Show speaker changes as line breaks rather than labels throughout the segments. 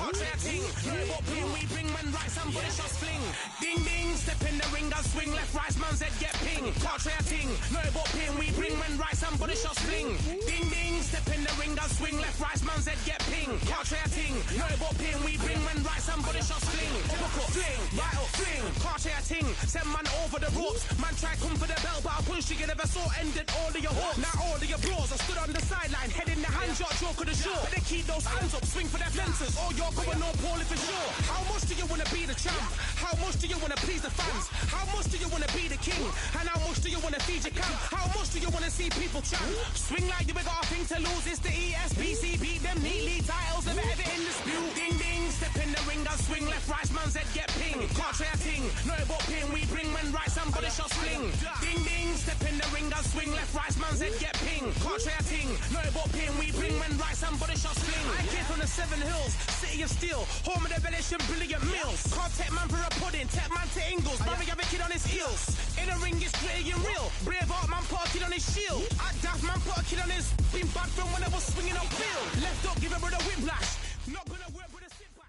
Portrait ting, no what pin we bring when right somebody shots fling. Ding ding, step in the ring and swing left right man's head get ping. Portrait ting, no what pin we bring when right somebody shots fling. Ding ding, step in the ring and swing left right man's head get ping. Portrait ting, no what pin we bring when right somebody shots fling. Hook up, fling, right up, fling. Portrait ting, send man over the ropes. Man try come for the bell but I punch you never saw ended all of your hopes. Now all of your bros are stood on the sideline, head in the hand shot, joke of the show. They keep those hands up, swing for their fences. Oh, you're going no poorly for sure. How much do you want to be the champ? How much do you want to please the fans? How much do you want to be the king? And how much do you want to feed your camp? How much do you want to see people chant? Swing like you got a thing to lose. It's the ESBC, beat them neatly. Titles never ever in dispute. Ding ding, step in the ring and swing left right man's head get ping. Can't try a ting, no but ping we bring when right somebody shots fling. Ding ding, step in the ring and swing left right man's head get ping. Can't try a ting, no but ping we bring when right somebody shots fling. I came from the 7 Hills, city of steel, home of the village and brilliant meals. Can't take man for a pudding, take man to Ingles, brother have a kid on his heels. In a ring it's gritty and real, brave art man put a kid on his shield. Act daft man put a kid on his, been bad from when I was swinging up field. Left up give a brother whiplash, not gonna work with a sit back.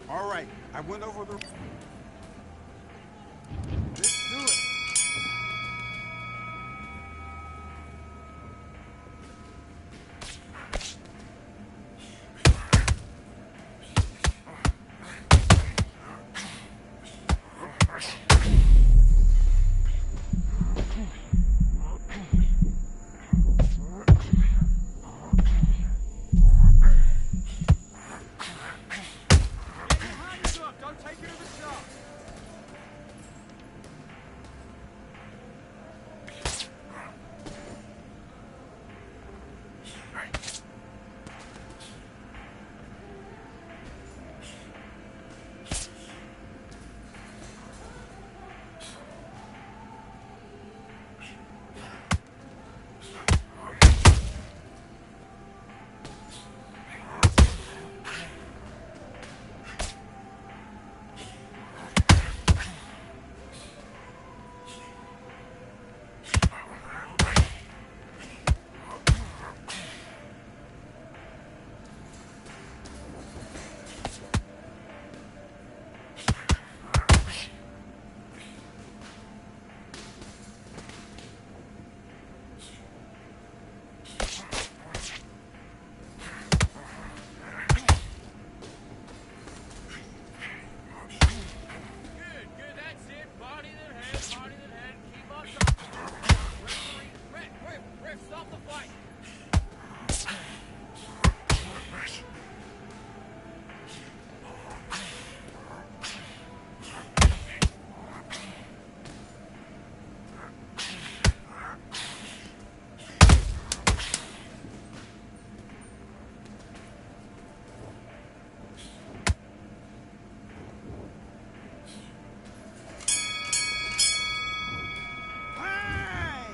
All right, I went over the... Let's do it.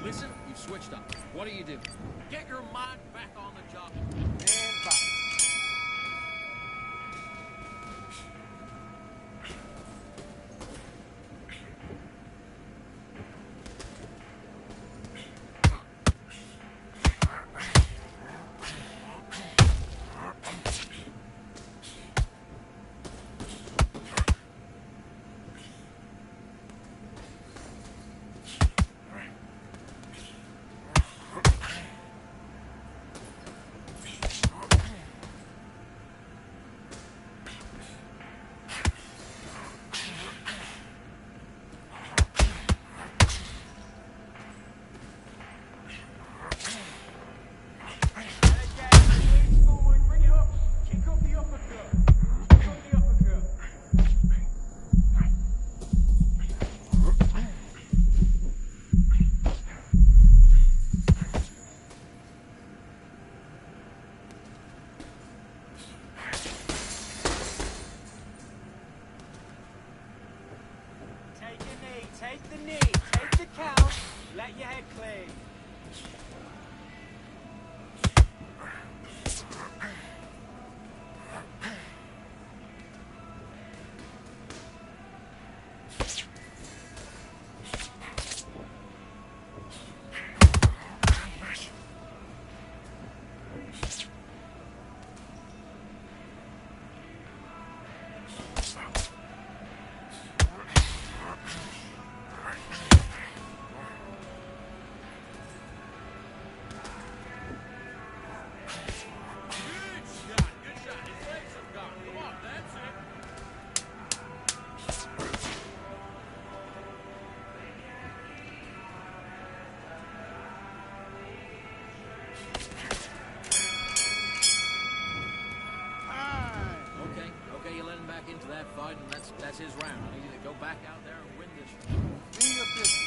Listen, you've switched up. What do you do? Get your mind back on the job.
And bye.
Take the knee, take the count, let your head clean.
Into that fight, and that's his round. I need you to go back out there and win this.
Do your business.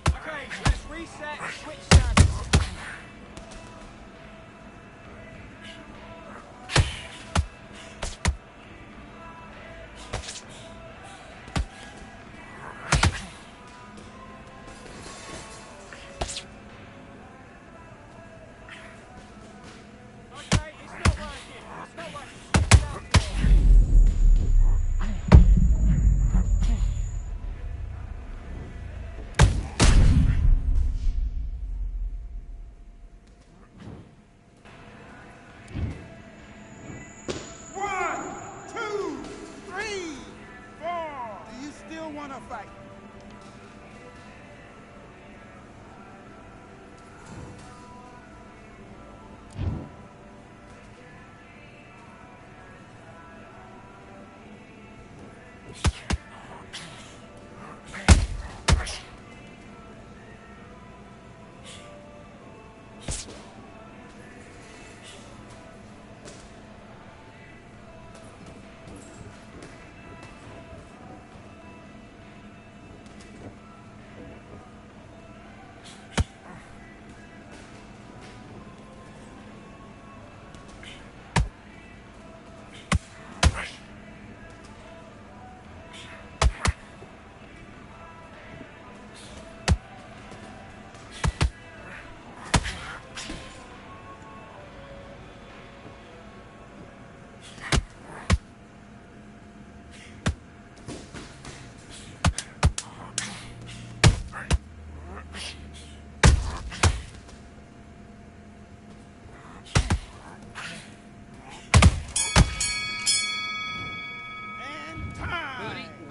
Okay, let's reset and switch sides.
Fight.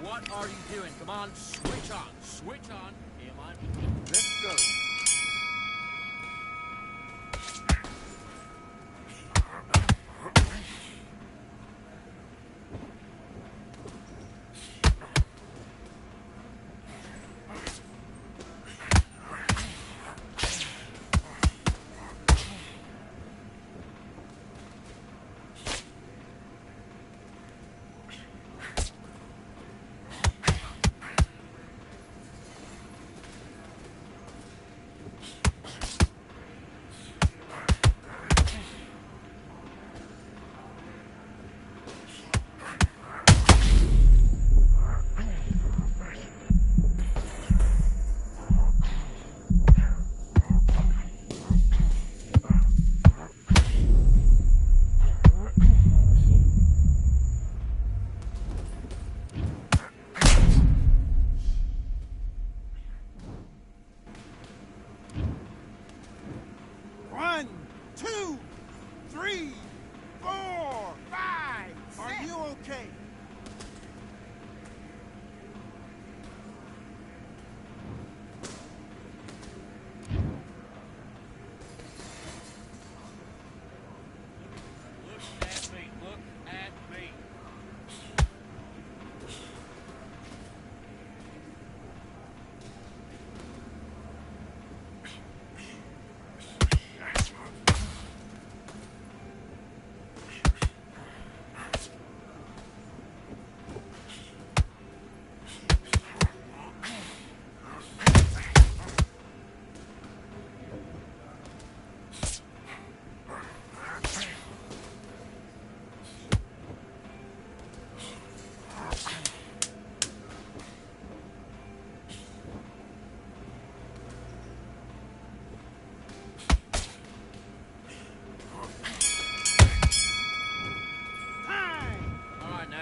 What are you doing? Come on, switch on. Switch on. Am I?
Let's go.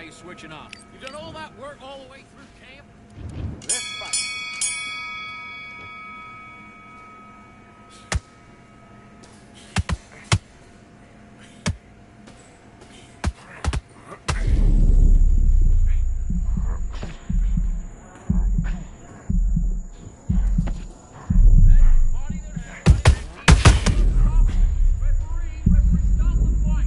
you're switching off. You've done all that work all the way through camp.
Let's fight.
Referee, stop the fight.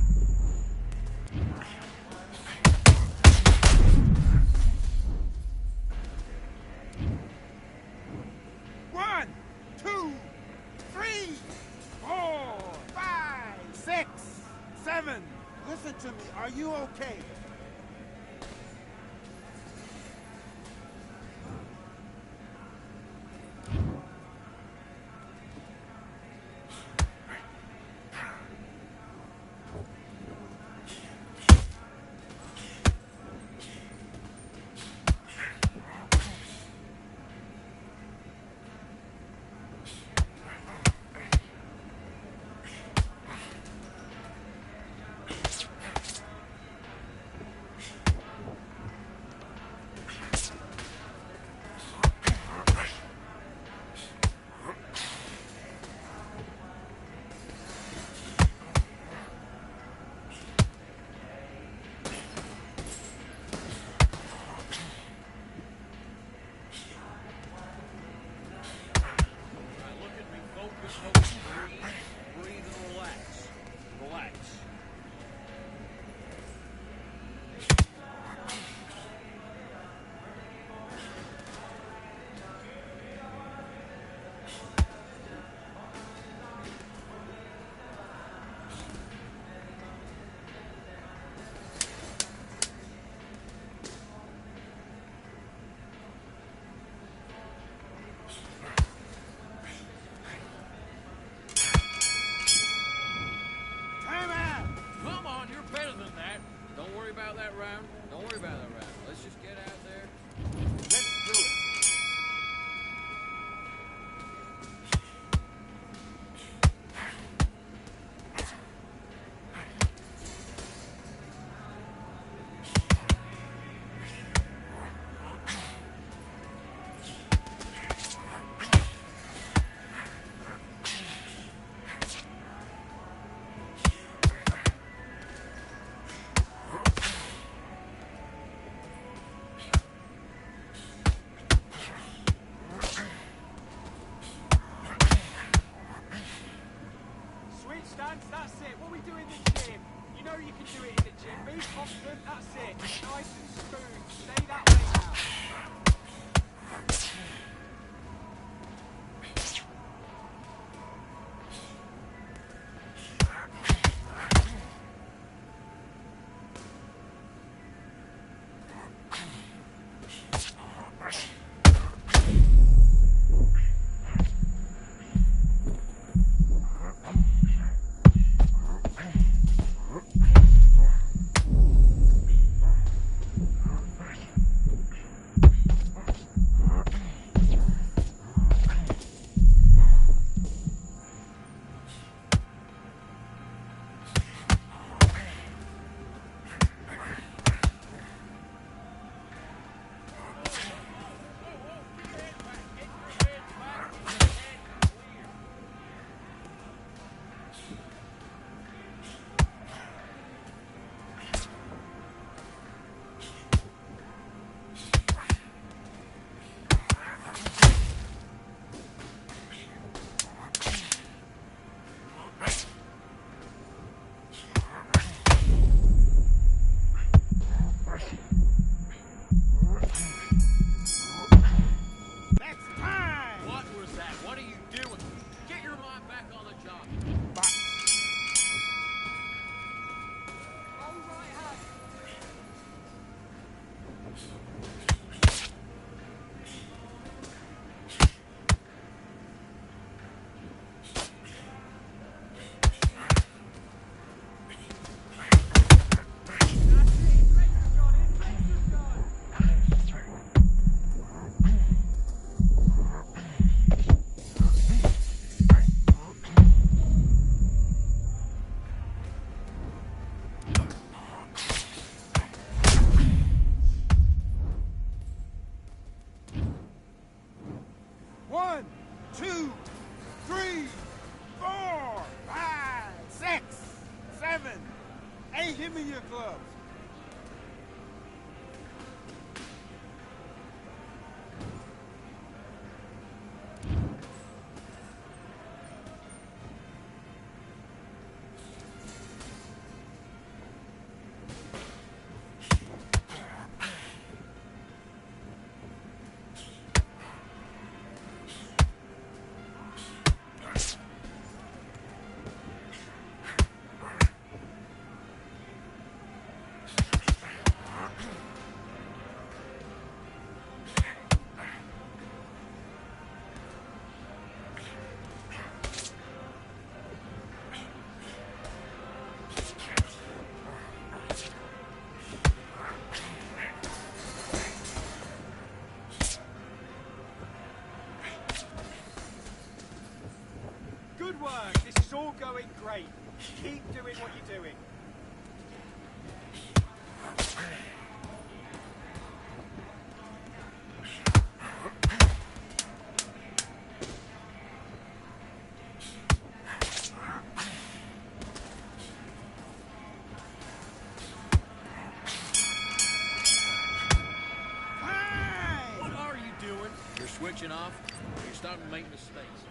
switching off, you're starting to make mistakes.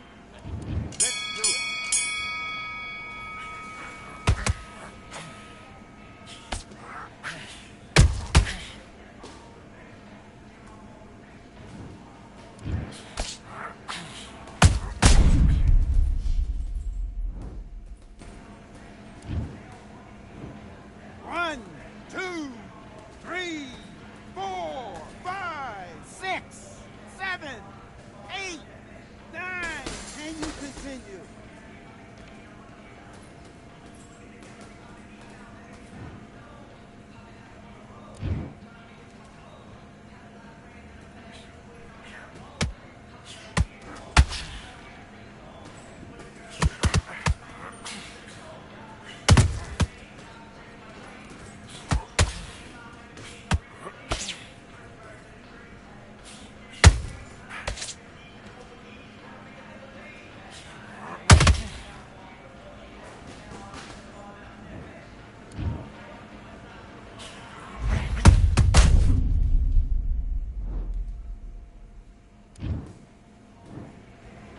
Let's do it. One, two, three, 4, 5, 6, 7, 8, 9. Can you continue?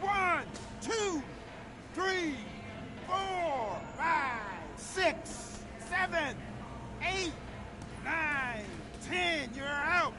One, two, three, 4, 5, 6, 7, 8, 9, 10. You're out.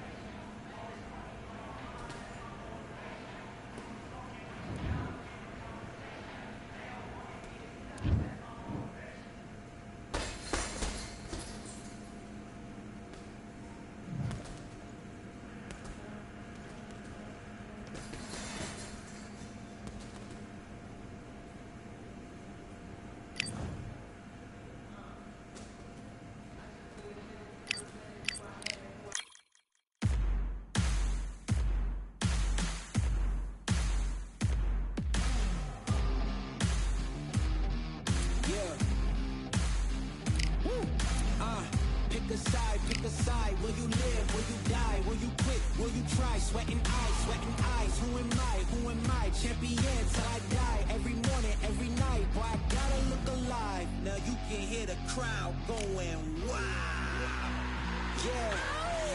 Pick a side. Will you live? Will you die? Will you quit? Will you try? Sweating eyes. Who am I? Who am I? Champion till I die. Every morning, every night. Boy, I gotta look alive. Now you can hear the crowd going wow. Yeah.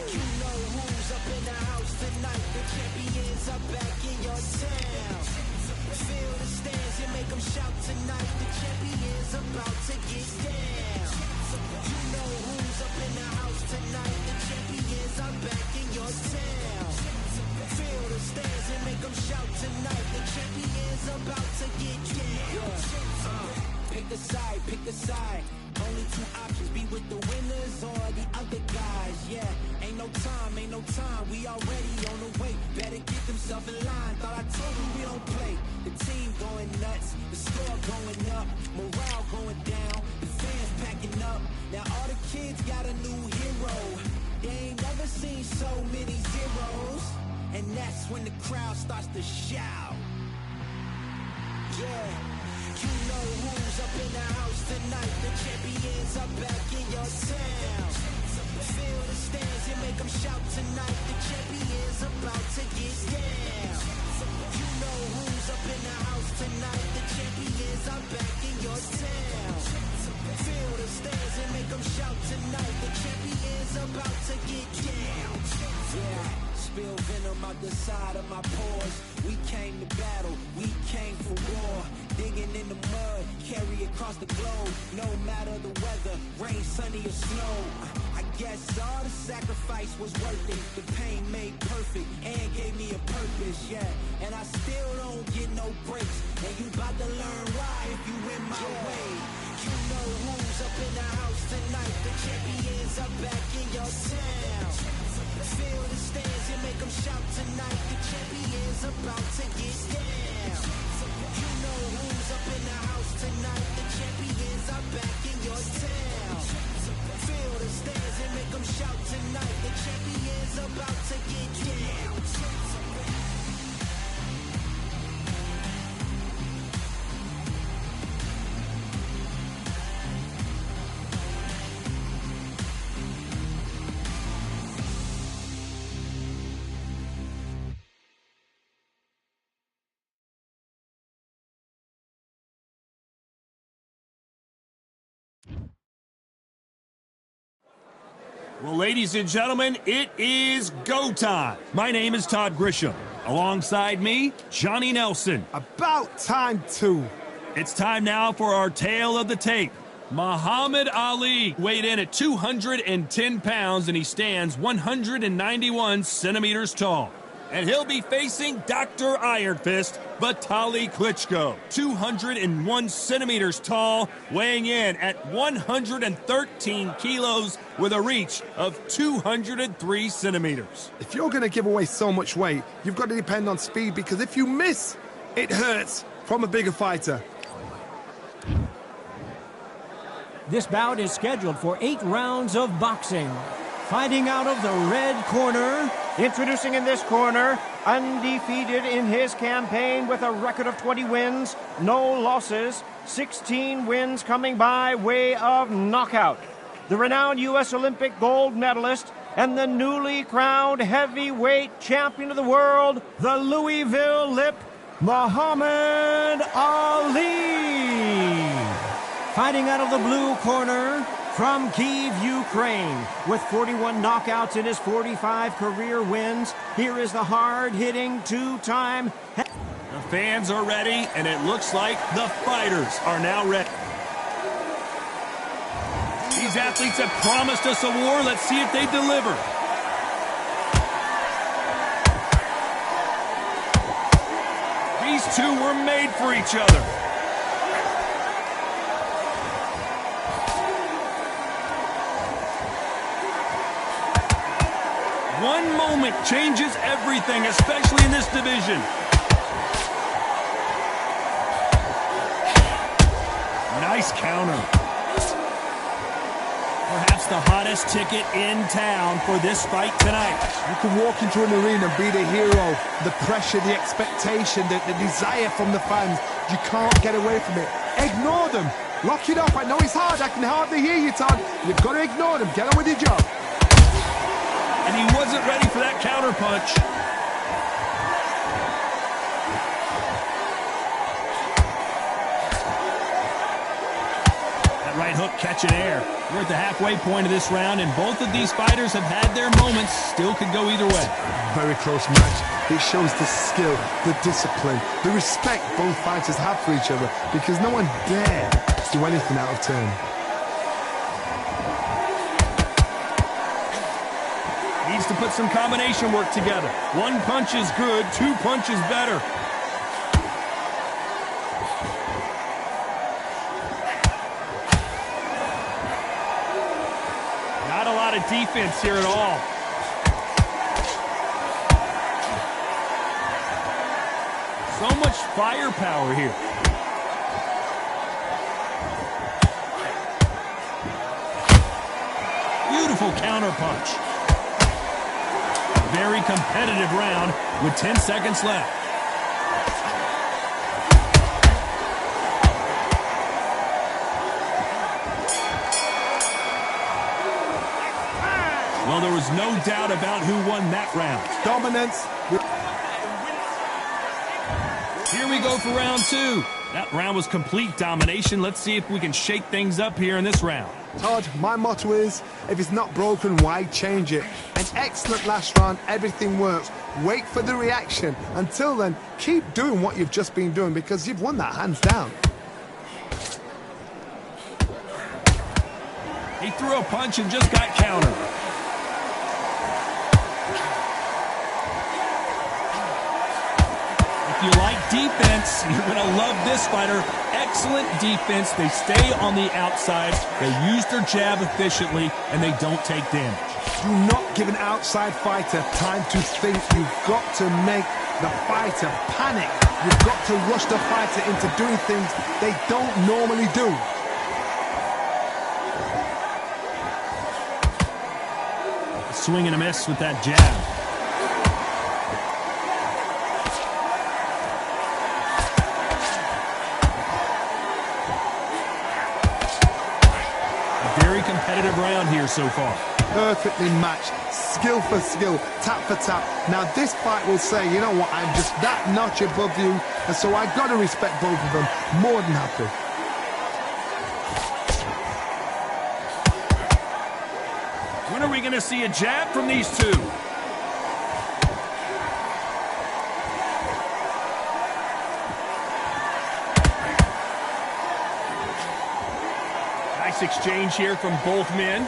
You know who's up in the house tonight. The champions are back in your town. Feel the stands and make them shout tonight. The champions about to get down. You know who's up in the house tonight. The champions are back in your town. Feel the stands and make them shout tonight. The champions about to get down. Pick a side, pick a side. Only two options, be with the winners or the other guys. Yeah, ain't no time, we already on the way. Better get themselves in line, thought I told you we don't play. The team going nuts, the score going up, morale going down, the fans packing up. Now all the kids got a new hero. They ain't never seen so many zeros. And that's when the crowd starts to shout. Yeah. You know who's up in the house tonight. The champions are back in your town. Feel the stands and make them shout tonight. The champions about to get down. You know who's up in the house tonight. The champions are back in your town. Feel the stands and make them shout tonight. The champions about to get down. Yeah. Spill venom out the side of my pores. We came to battle, we came for war. Digging in the mud, carry across the globe. No matter the weather, rain, sunny or snow. I guess all the sacrifice was worth it. The pain made perfect and gave me a purpose, yeah. And I still don't get no breaks. And you about to learn why if you in my way. You know who's up in the house tonight. The champions are back in your town. Feel the stands and make them shout tonight. The champions about to get down. You know who's up in the house tonight. The champions are back in your town. Feel the stands and make them shout tonight. The champions about to get down.
Well, ladies and gentlemen, it is go time. My name is Todd Grisham. Alongside me, Johnny Nelson.
About time, too.
It's time now for our tale of the tape. Muhammad Ali weighed in at 210 pounds and he stands 191 centimeters tall. And he'll be facing Dr. Iron Fist, Vitaly Klitschko, 201 centimeters tall, weighing in at 113 kilos with a reach of 203 centimeters.
If you're going to give away so much weight, you've got to depend on speed, because if you miss, it hurts from a bigger fighter.
This bout is scheduled for 8 rounds of boxing. Fighting out of the red corner,
Introducing in this corner, undefeated in his campaign with a record of 20 wins, no losses, 16 wins coming by way of knockout. The renowned U.S. Olympic gold medalist and the newly crowned heavyweight champion of the world, the Louisville Lip, Muhammad Ali.
fighting out of the blue corner from Kyiv, Ukraine. With 41 knockouts in his 45 career wins, here is the hard-hitting two-time...
The fans are ready, and it looks like the fighters are now ready. These athletes have promised us a war. Let's see if they deliver. These two were made for each other. One moment changes everything, especially in this division. Nice counter. Perhaps the hottest ticket in town for this fight tonight.
You can walk into an arena and be the hero. The pressure, the expectation, the desire from the fans. You can't get away from it. Ignore them. Lock it up. I know it's hard. I can hardly hear you, Todd. You've got to ignore them. Get on with your job.
And he wasn't ready for that counter punch. That right hook catching air. We're at the halfway point of this round, and both of these fighters have had their moments. Still could go either way.
Very close match. It shows the skill, the discipline, the respect both fighters have for each other, because no one dare do anything out of turn.
Needs to put some combination work together. One punch is good, two punches better. Not a lot of defense here at all. So much firepower here. Beautiful counter punch. Very competitive round with 10 seconds left. Well, there was no doubt about who won that round.
Dominance.
Here we go for round two. That round was complete domination. Let's see if we can shake things up here in this round.
Todd, my motto is, if it's not broken, why change it? An excellent last round, everything works. Wait for the reaction. Until then, keep doing what you've just been doing, because you've won that hands down.
He threw a punch and just got countered. If you like defense, you're going to love this fighter. Excellent defense. They stay on the outside. They use their jab efficiently, and they don't take damage.
Do not give an outside fighter time to think. You've got to make the fighter panic. You've got to rush the fighter into doing things they don't normally do.
Swing and a miss with that jab. Competitive round here so far.
Perfectly matched, skill for skill, tap for tap. Now this fight will say, you know what, I'm just that notch above you, and so I got to respect both of them. More than happy.
When are we going to see a jab from these two? Nice exchange here from both men.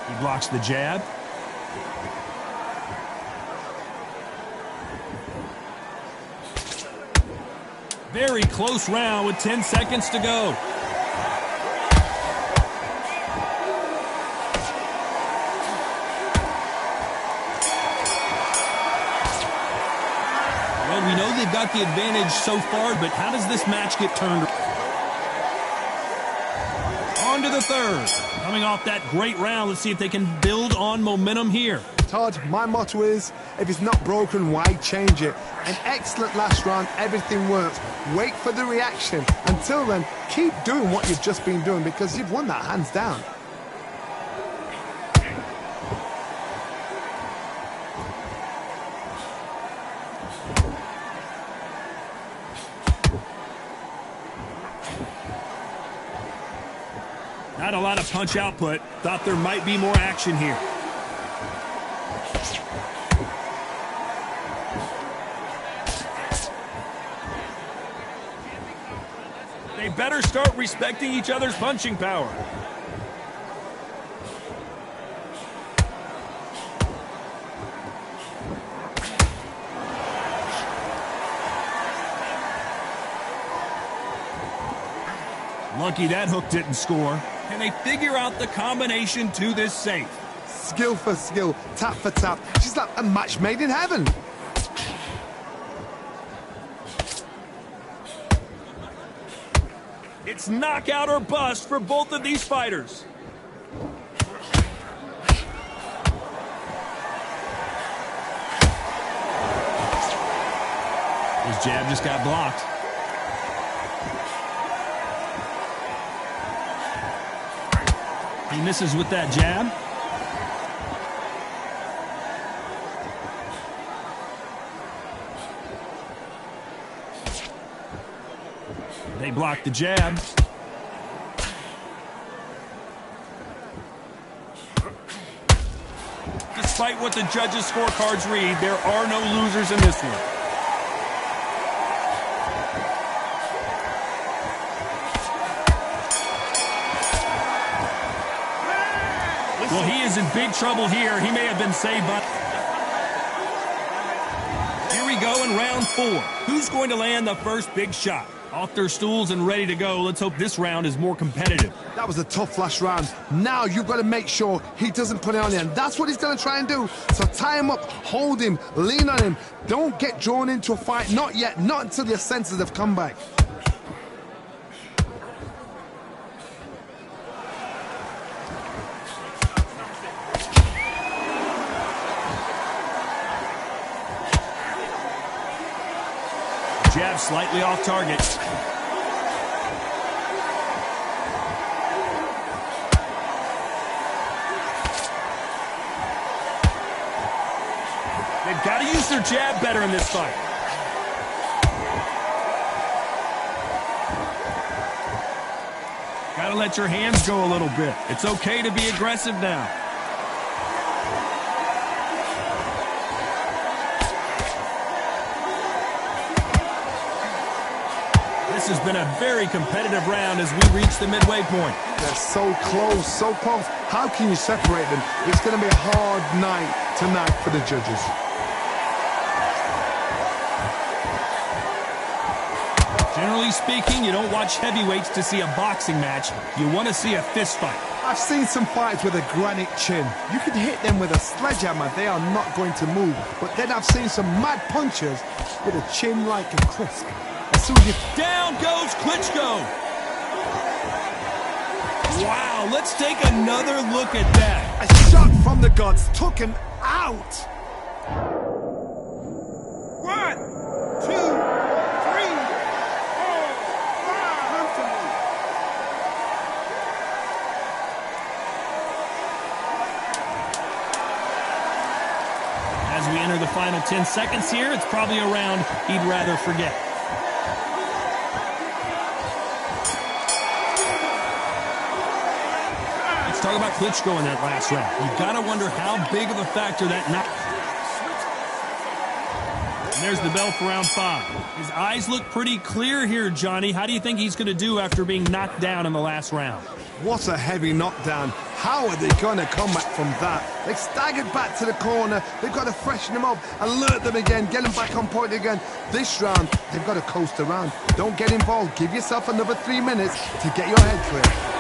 He blocks the jab. Very close round with 10 seconds to go. Well, we know they've got the advantage so far, but how does this match get turned? On to the third. Coming off that great round, let's see if they can build on momentum here.
Todd, my motto is, if it's not broken, why change it? An excellent last round, everything works. Wait for the reaction. Until then, keep doing what you've just been doing because you've won that hands down.
Not a lot of punch output. Thought there might be more action here. They better start respecting each other's punching power. Lucky that hook didn't score. Can they figure out the combination to this safe?
Skill for skill, tap for tap. She's like a match made in heaven.
It's knockout or bust for both of these fighters. His jab just got blocked. He misses with that jab. They block the jab. Despite what the judges' scorecards read, there are no losers in this one. Well, he is in big trouble here. He may have been saved by... Here we go in round 4. Who's going to land the first big shot? Off their stools and ready to go. Let's hope this round is more competitive.
That was a tough last round. Now you've got to make sure he doesn't put it on you, and that's what he's going to try and do. So tie him up, hold him, lean on him. Don't get drawn into a fight. Not yet. Not until your senses have come back.
Jab slightly off target. They've got to use their jab better in this fight. Got to let your hands go a little bit. It's okay to be aggressive now. This has been a very competitive round as we reach the midway point.
They're so close, so close. How can you separate them? It's going to be a hard night tonight for the judges.
Generally speaking, you don't watch heavyweights to see a boxing match. You want to see a fist fight.
I've seen some fights with a granite chin. You can hit them with a sledgehammer, they are not going to move. But then I've seen some mad punchers with a chin like a crisp. As soon as you...
Down goes Klitschko. Wow, let's take another look at that.
A shot from the gods took him out.
1, 2, 3, 4, 5.
As we enter the final 10 seconds here, it's probably a round he'd rather forget. talk about Klitschko in that last round. You've got to wonder how big of a factor that knock. And there's the bell for round 5. His eyes look pretty clear here, Johnny. How do you think he's going to do after being knocked down in the last round?
What a heavy knockdown. How are they going to come back from that? They staggered back to the corner. They've got to freshen them up, alert them again, get them back on point again. This round, they've got to coast around. Don't get involved. Give yourself another 3 minutes to get your head clear.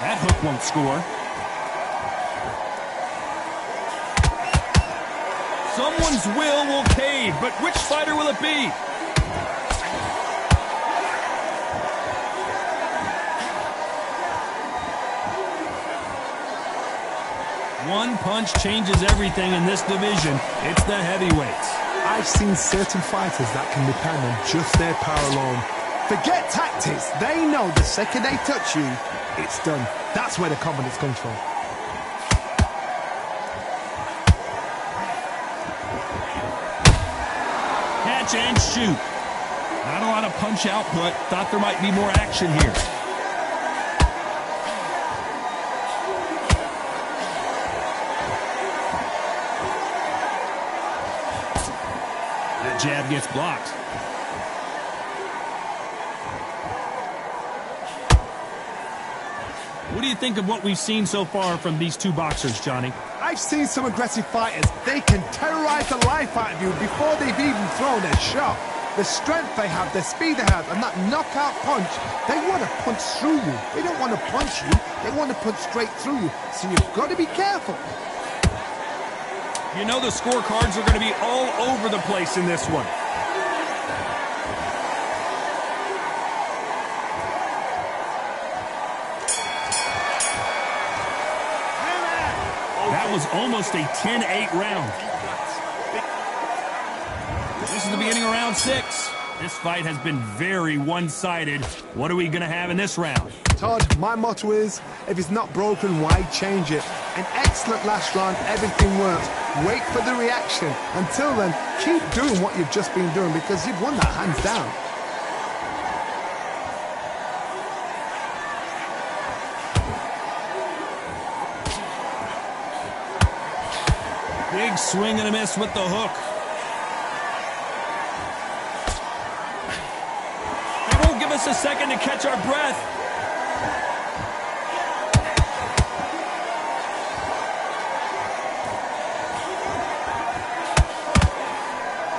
That hook won't score. Someone's will cave, but which fighter will it be? One punch changes everything in this division. It's the heavyweights.
I've seen certain fighters that can depend on just their power alone. Forget tactics. They know the second they touch you, it's done. That's where the confidence comes from.
Catch and shoot. Not a lot of punch output. Thought there might be more action here. That jab gets blocked. What do you think of what we've seen so far from these two boxers, Johnny?
I've seen some aggressive fighters. They can terrorize the life out of you before they've even thrown a shot. The strength they have, the speed they have, and that knockout punch, they want to punch through you. They don't want to punch you. They want to punch straight through you. So you've got to be careful.
You know the scorecards are going to be all over the place in this one. That was almost a 10-8 round. This is the beginning of round 6. This fight has been very one-sided. What are we going to have in this round?
Todd, my motto is, if it's not broken, why change it? An excellent last round, everything works. Wait for the reaction. Until then, keep doing what you've just been doing because you've won that hands down.
Big swing and a miss with the hook. They won't give us a second to catch our breath.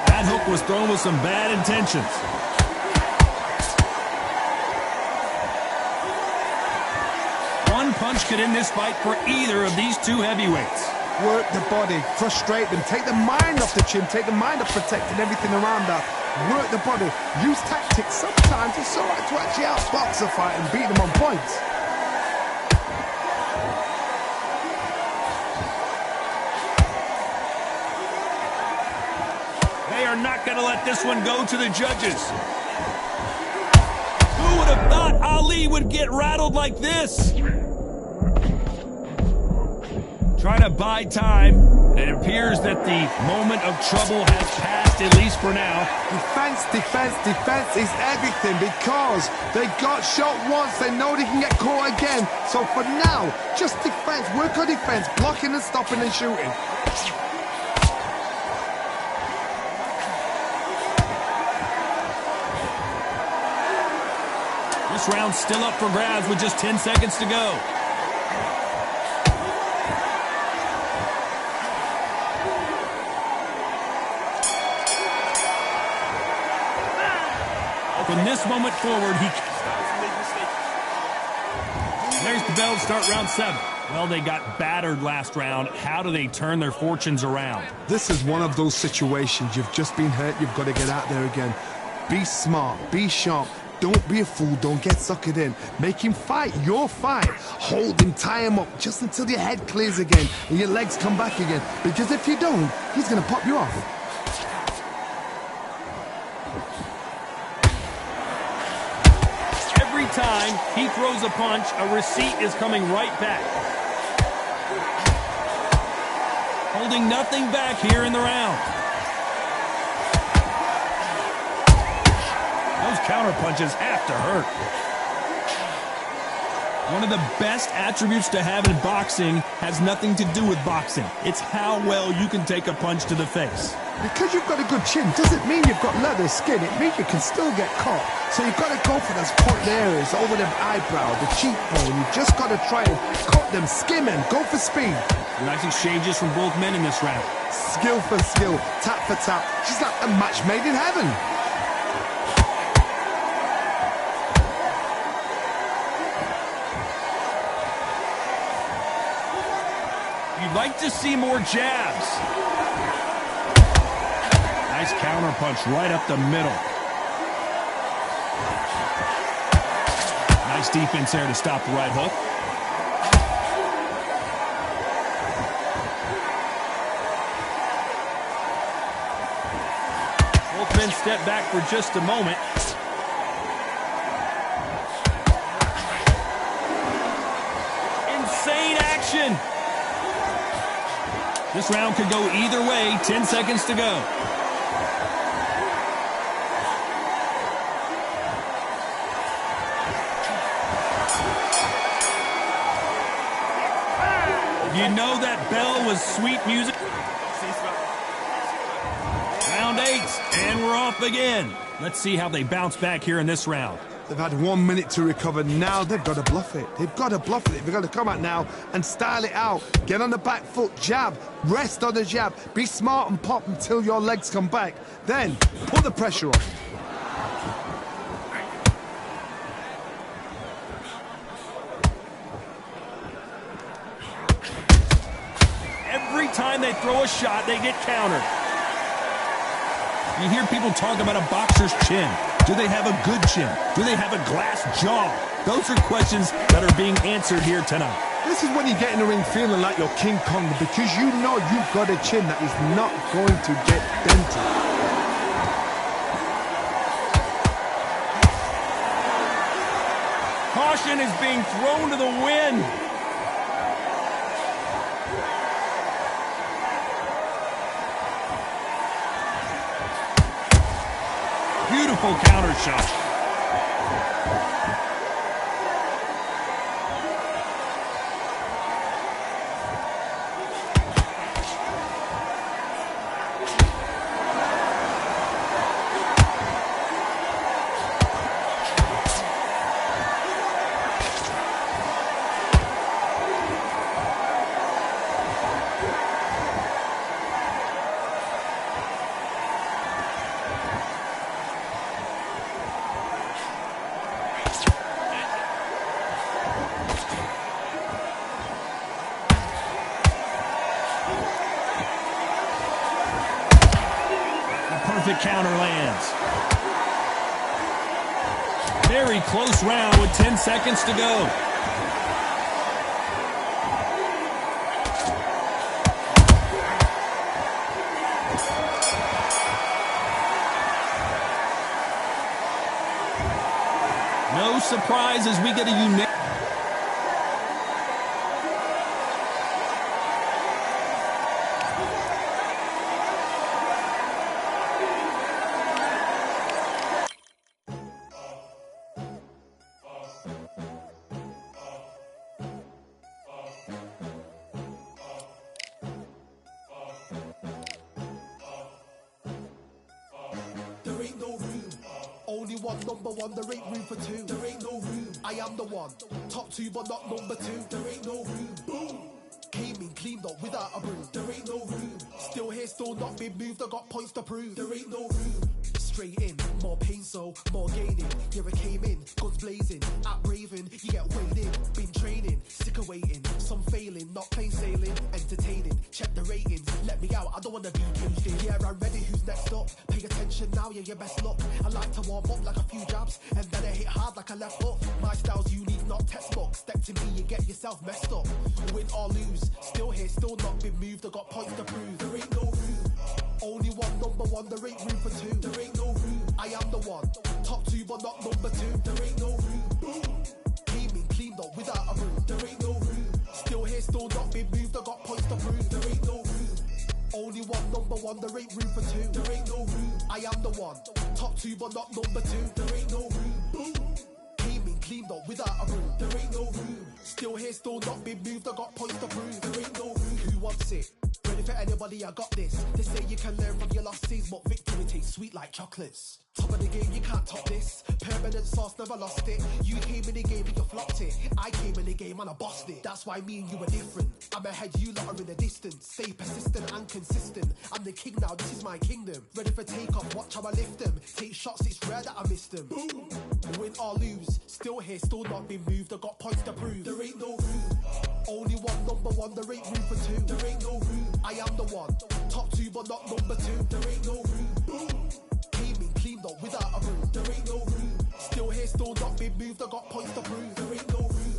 That hook was thrown with some bad intentions. One punch could end this fight for either of these two heavyweights.
Work the body, frustrate them, take the mind off the chin, take the mind off protecting everything around that. Work the body, use tactics. Sometimes it's alright to actually outbox a fight and beat them on points.
They are not going to let this one go to the judges. Who would have thought Ali would get rattled like this? Trying to buy time. It appears that the moment of trouble has passed, at least for now.
Defense, defense, defense is everything because they got shot once, they know they can get caught again. So for now, just defense, work on defense, blocking and stopping and shooting.
This round's still up for grabs with just 10 seconds to go. From this moment forward, there's the bell to start round 7. Well, they got battered last round. How do they turn their fortunes around?
This is one of those situations. You've just been hurt. You've got to get out there again. Be smart. Be sharp. Don't be a fool. Don't get suckered in. Make him fight your fight. Hold him, tie him up just until your head clears again and your legs come back again. Because if you don't, he's going to pop you off.
Every time he throws a punch, a receipt is coming right back. Holding nothing back here in the round. counter punches have to hurt. One of the best attributes to have in boxing has nothing to do with boxing. It's how well you can take a punch to the face.
Because you've got a good chin doesn't mean you've got leather skin. It means you can still get caught. So you've got to go for those point areas, over them eyebrow, the cheekbone. You've just got to try and cut them, skim them, go for speed.
Nice exchanges from both men in this round.
Skill for skill, tap for tap. She's like a match made in heaven.
You'd like to see more jabs. Nice counter punch right up the middle. Nice defense there to stop the right hook. Both men step back for just a moment. Insane action. This round could go either way. 10 seconds to go. You know that bell was sweet music. Round 8, and we're off again. Let's see how they bounce back here in this round.
They've had 1 minute to recover. Now they've got to bluff it. They've got to bluff it. They've got to come out now and style it out. Get on the back foot, jab, rest on the jab. Be smart and pop until your legs come back. Then put the pressure on.
Every time they throw a shot, they get countered. You hear people talk about a boxer's chin. Do they have a good chin? Do they have a glass jaw? Those are questions that are being answered here tonight.
This is when you get in the ring feeling like you're King Kong, because you know you've got a chin that is not going to get dented.
Caution is being thrown to the wind. Beautiful counter shot. Perfect counter lands. Very close round with 10 seconds to go. No surprise as we get a unanimous.
There ain't no room. Only one number one, there ain't room for two. There ain't no room. I am the one. Top two, but not number two. There ain't no room. Boom. Came in, cleaned up without a broom. There ain't no room. Still here, still not been moved. I got points to prove. There ain't no room. Straight in, more pain, so more gaining. Yeah, I came in, guns blazing, at raving. You get weighed in, been training, sick of waiting. Some failing, not plain sailing, entertaining. Check the ratings, let me out. I don't wanna be caged in. Yeah, I'm ready. Who's next up? Pay attention now, yeah, your best luck. I like to warm up like a few jabs, and then I hit hard like a left hook. My style's unique, not textbook. Step to me, you get yourself messed up. Win or lose, still here, still not been moved. I got points to prove. There ain't no room. Only one number one, there ain't room for two. There ain't no room. I am the one. Top two, but not number two. There ain't no room. Boom. Came in, cleaned up without a broom. There ain't no room. Still here, still not been moved. I got points to prove. There ain't no room. Only one number one, there ain't room for two. There ain't no room. I am the one. Top two, but not number two. There ain't no cleaned up without a broom. There ain't no room. Still here, still not been moved. I got points to prove. There ain't no room. Who wants it? Ready for anybody, I got this. They say you can learn from your losses, but victory tastes sweet like chocolates. Top of the game, you can't top this. Permanent sauce, never lost it. You came in the game and you flopped it. I came in the game and I bossed it. That's why me and you are different. I'm ahead, you lot are in the distance. Stay persistent and consistent. I'm the king now, this is my kingdom. Ready for takeoff, watch how I lift them. Take shots, it's rare that I miss them. Boom! Win or lose, still here, still not been moved. I got points to prove. There ain't no room. Only one, number one, there ain't room for two. There ain't no room. I am the one. Top two, but not number two. There ain't no room. Boom! Came in, cleaned up without a broom. There ain't no room. Still here, still not been moved. I got points to prove. There ain't no room.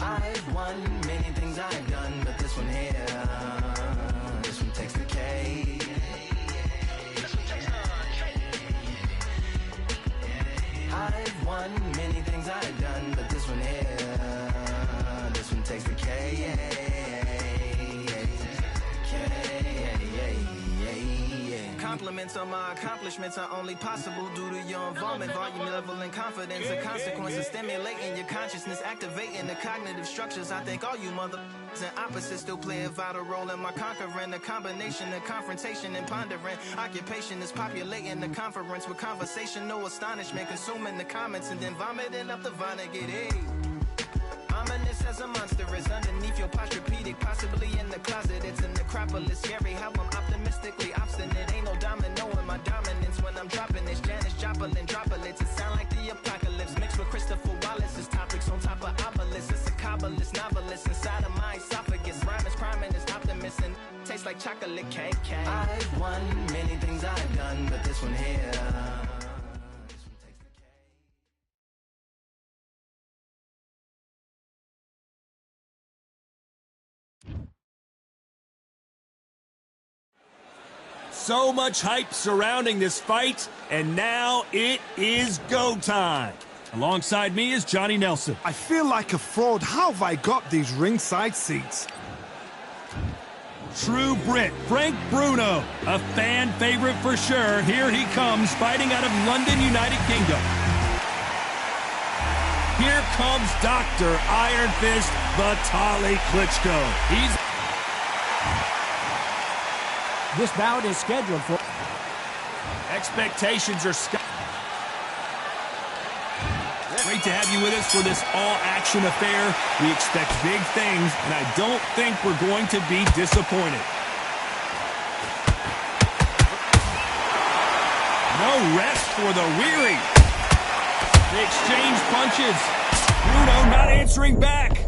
I've won many things I've done, but this one here, this one takes the cake. I've won many things I've done, but this one here, this one takes the cake. Compliments on my accomplishments are only possible due to your involvement, volume, level, and confidence. The consequences stimulating your consciousness, activating the cognitive structures. I think all you mother and opposites still play a vital role in my conquering. The combination of confrontation and pondering. Occupation is populating the conference with conversation, no astonishment, consuming the comments and then vomiting up the vinegar. Hey. Ominous as a monster is underneath your posturepedic, possibly in the closet. It's an necropolis, scary how I'm optimistically obstinate. Ain't no domino in my dominance when I'm dropping this. Janice Joplin droplets, it sound like the apocalypse mixed with Christopher Wallace's topics on top of obelisks. It's a kabbalist novelist inside of my esophagus. Rhyme is priming, is optimist and tastes like chocolate cake. I've won many things I've done, but this one here.
So much hype surrounding this fight, and now it is go time. Alongside me is Johnny Nelson.
I feel like a fraud. How have I got these ringside seats?
True Brit, Frank Bruno, a fan favorite for sure. Here he comes, fighting out of London, United Kingdom. Here comes Dr. Iron Fist, Vitaly Klitschko.
This bout is scheduled for...
Expectations are sky. Great to have you with us for this all-action affair. We expect big things, and I don't think we're going to be disappointed. No rest for the weary. They exchange punches. Bruno not answering back.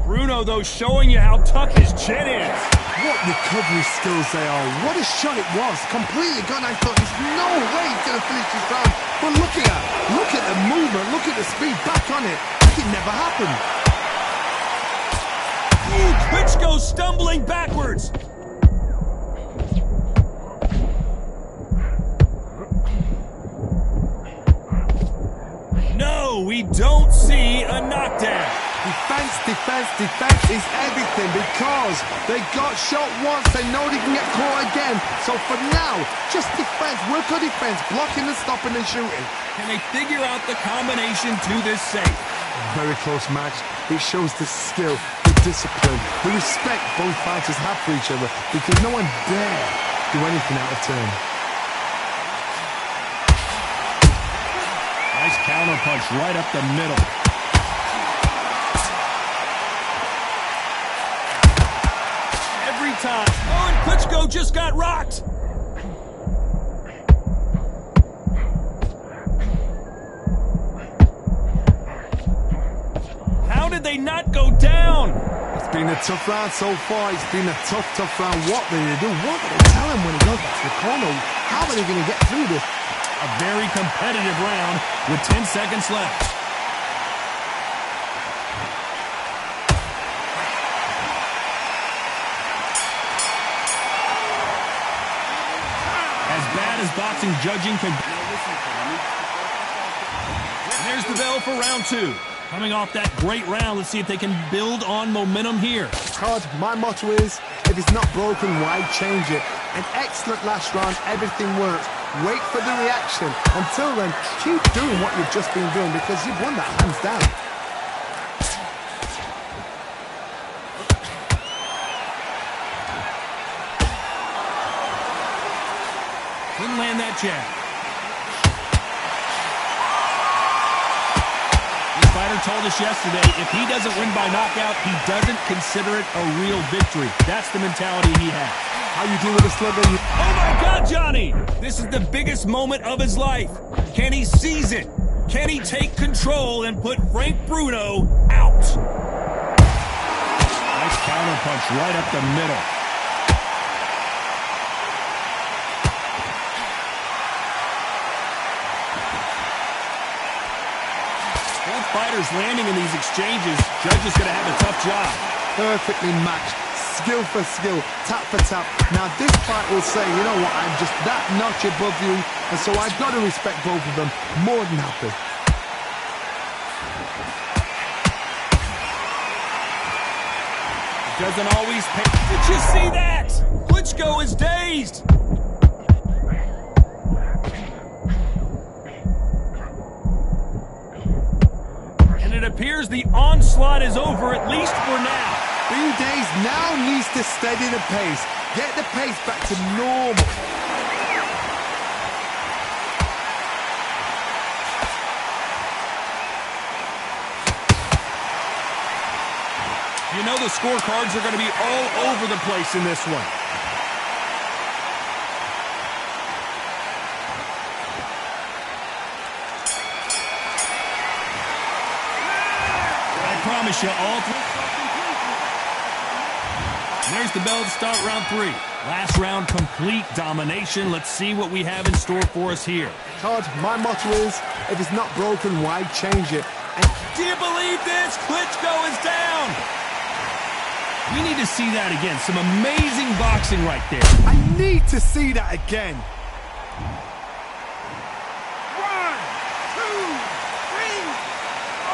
Bruno, though, showing you how tough his chin is.
What recovery skills they are. What a shot it was. Completely gone. I thought there's no way he's going to finish this round. But look at the movement. Look at the speed. Back on it. Like it never happened.
Ooh, Klitschko stumbling backwards. No, we don't see a knockdown. Defense
is everything because they got shot once. They know they can get caught again. So for now, just defense. Work on defense. Blocking and stopping and shooting.
Can they figure out the combination to this safe?
Very close match. It shows the skill, the discipline, the respect both fighters have for each other because no one dare do anything out of turn.
Nice counter punch right up the middle. Every time. Oh, and Klitschko just got rocked. How did they not go down?
It's been a tough round so far. It's been a tough round. What do they do? What do they tell him when he goes back to the corner? How are they going to get through this?
A very competitive round with 10 seconds left. As bad as boxing judging can be. And there's the bell for round 2. Coming off that great round, let's see if they can build on momentum here.
Todd, my motto is, if it's not broken, why change it? An excellent last round, everything works. Wait for the reaction. Until then, keep doing what you've just been doing because you've won that hands down.
Couldn't land that jab. This fighter told us yesterday, if he doesn't win by knockout, he doesn't consider it a real victory. That's the mentality he has.
How you do with the slugger?
Oh my God, Johnny! This is the biggest moment of his life. Can he seize it? Can he take control and put Frank Bruno out? Nice counter punch right up the middle. Both fighters landing in these exchanges. Judge is going to have a tough job.
Perfectly matched. Skill for skill, tap for tap. Now this fight will say, you know what, I'm just that notch above you, and so I've got to respect both of them. More than happy.
Doesn't always pay. Did you see that? Klitschko is dazed. And it appears the onslaught is over, at least for now.
Being dazed now needs to steady the pace. Get the pace back to normal.
You know the scorecards are going to be all over the place in this one. I promise you, all three. There's the bell to start round 3. Last round, complete domination. Let's see what we have in store for us here.
Todd, my motto is, if it's not broken, why change it? And
do you believe this? Klitschko is down. We need to see that again. Some amazing boxing right there.
I need to see that again.
1, 2, 3, 4.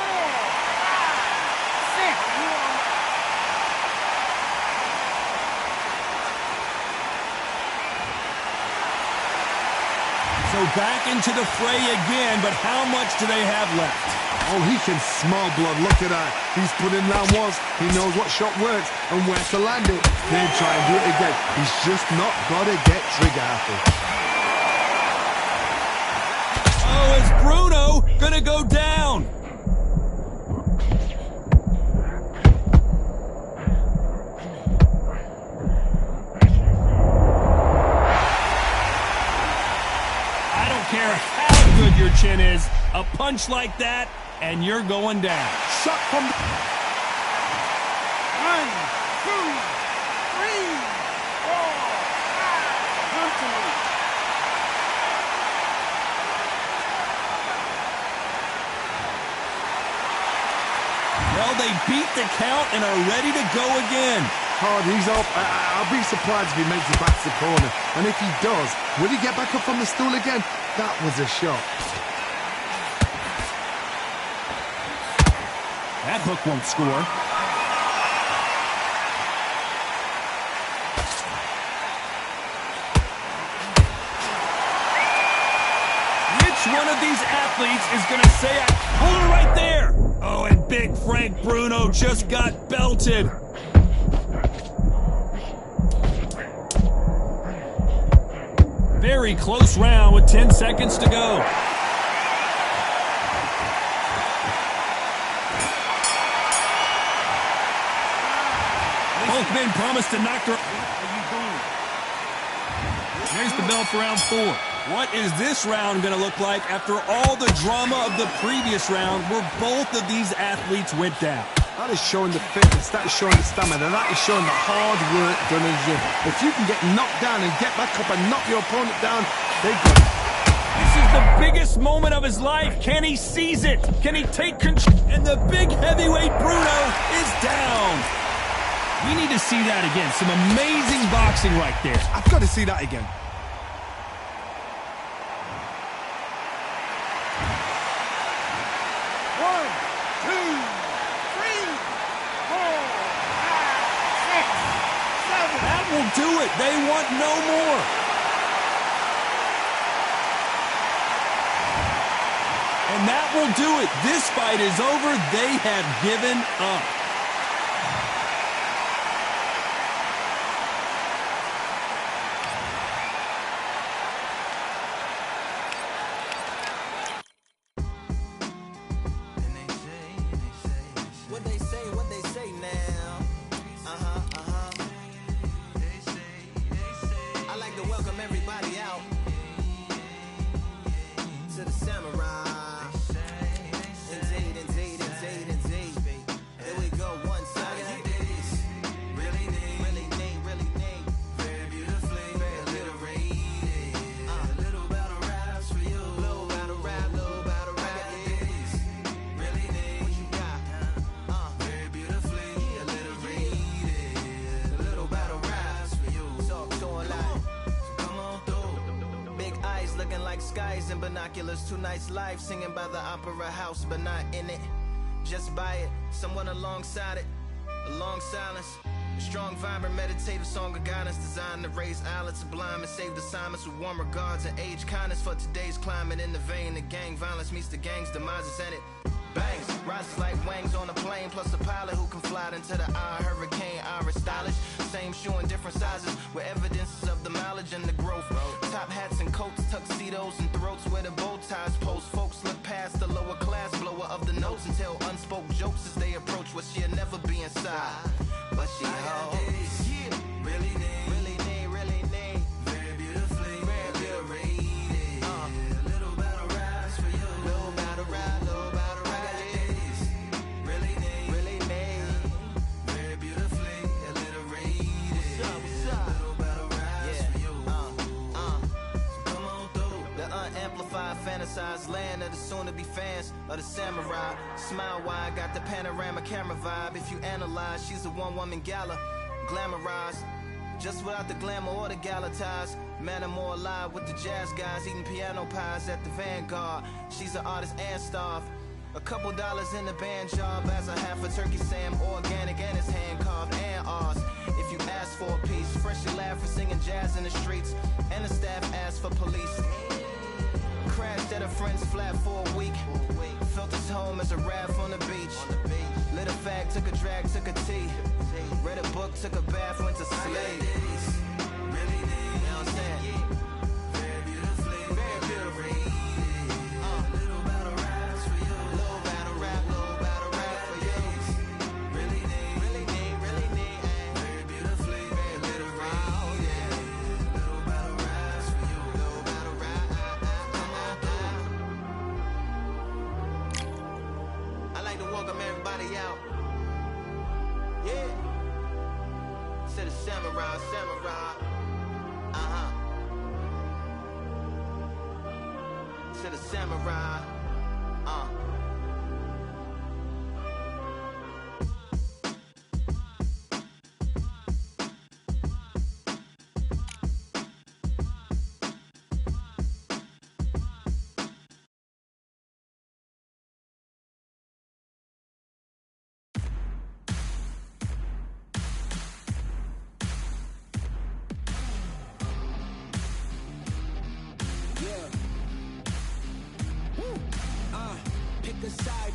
So back into the fray again, but how much do they have left?
Oh, he can smell blood. Look at that. He's put in round 1. He knows what shot works and where to land it. Then try and do it again. He's just not got to get trigger happy.
Oh, is Bruno gonna go down? I don't care how good your chin is, a punch like that, and you're going down.
Shot from the... 1, 2, 3, 4, 5.
Well, they beat the count and are ready to go again.
Hard, he's up. I'll be surprised if he makes it back to the corner. And if he does, will he get back up from the stool again? That was a shot.
That hook won't score. Which one of these athletes is going to say, hold her right there? Oh, and big Frank Bruno just got belted. Very close round with 10 seconds to go. Both men promised to knock her.
What are you doing?
There's the bell for round 4. What is this round going to look like after all the drama of the previous round where both of these athletes went down?
That is showing the fitness, that is showing the stamina, that is showing the hard work done in the gym. If you can get knocked down and get back up and knock your opponent down, they've got it.
This is the biggest moment of his life. Can he seize it? Can he take control? And the big heavyweight Bruno is down. We need to see that again. Some amazing boxing right there.
I've got to see that again.
Will do it. They want no more. And that will do it. This fight is over. They have given up.
What they say now. I like to welcome everybody out to the Samurai. Indeed. Here we go, one time. Really need. Very beautifully, very alliterated. A little battle raps for you. Little battle rap. Really need. What you got? Very beautifully alliterated. A little battle raps for you. So alive. Come on through. Big eyes looking like skies and binoculars. 2 nights live singing by the opera house, but not in it. Just by it, someone alongside it. A long silence. A strong, vibrant, meditative song of guidance designed to raise eyelids sublime and save the assignments with warm regards and age kindness for today's climate. In the vein of gang violence meets the gang's demises, and it bangs, rises like wings on a plane, plus a pilot who can fly into the eye. Hurricane, Irish stylish, same shoe in different sizes, with evidences of the mileage and the growth. Top hats and coats, tuxedos and throats where the bow ties post. Folks look past the lower class blower of the notes and tell unspoke jokes as they approach what she'll never be inside. But she holds, really need. Very beautifully, very rated. A little battle raps for you. Little battle rap. Really need. Very beautifully alliterated. What's up? Little battle raps for you. So come on through. The unamplified, fantasized land of the soon-to-be fans of the samurai. Smile wide, got the panorama camera vibe. If you analyze, she's a one-woman gala, glamorized, just without the glamour or the gala ties. Man, I'm more alive with the jazz guys, eating piano pies at the Vanguard. She's an artist and staff. A couple dollars in the band job as a half a turkey Sam, organic and it's hand carved and ours. If you ask for a piece, freshly laugh for singing jazz in the streets, and the staff asked for police. Crashed at a friend's flat for a week. Felt his home as a raft on the beach. Lit a fag, took a drag, took a tea. Read a book, took a bath, went to sleep. Really need, you know what I'm saying? Very beautifully, very beautifully. Little battle raps for you. Little battle rap for you. Really need. Very beautifully, very alliterated. Little battle raps for you. Little battle rap. I like to welcome everybody out. Yeah. To the samurai. To the samurai.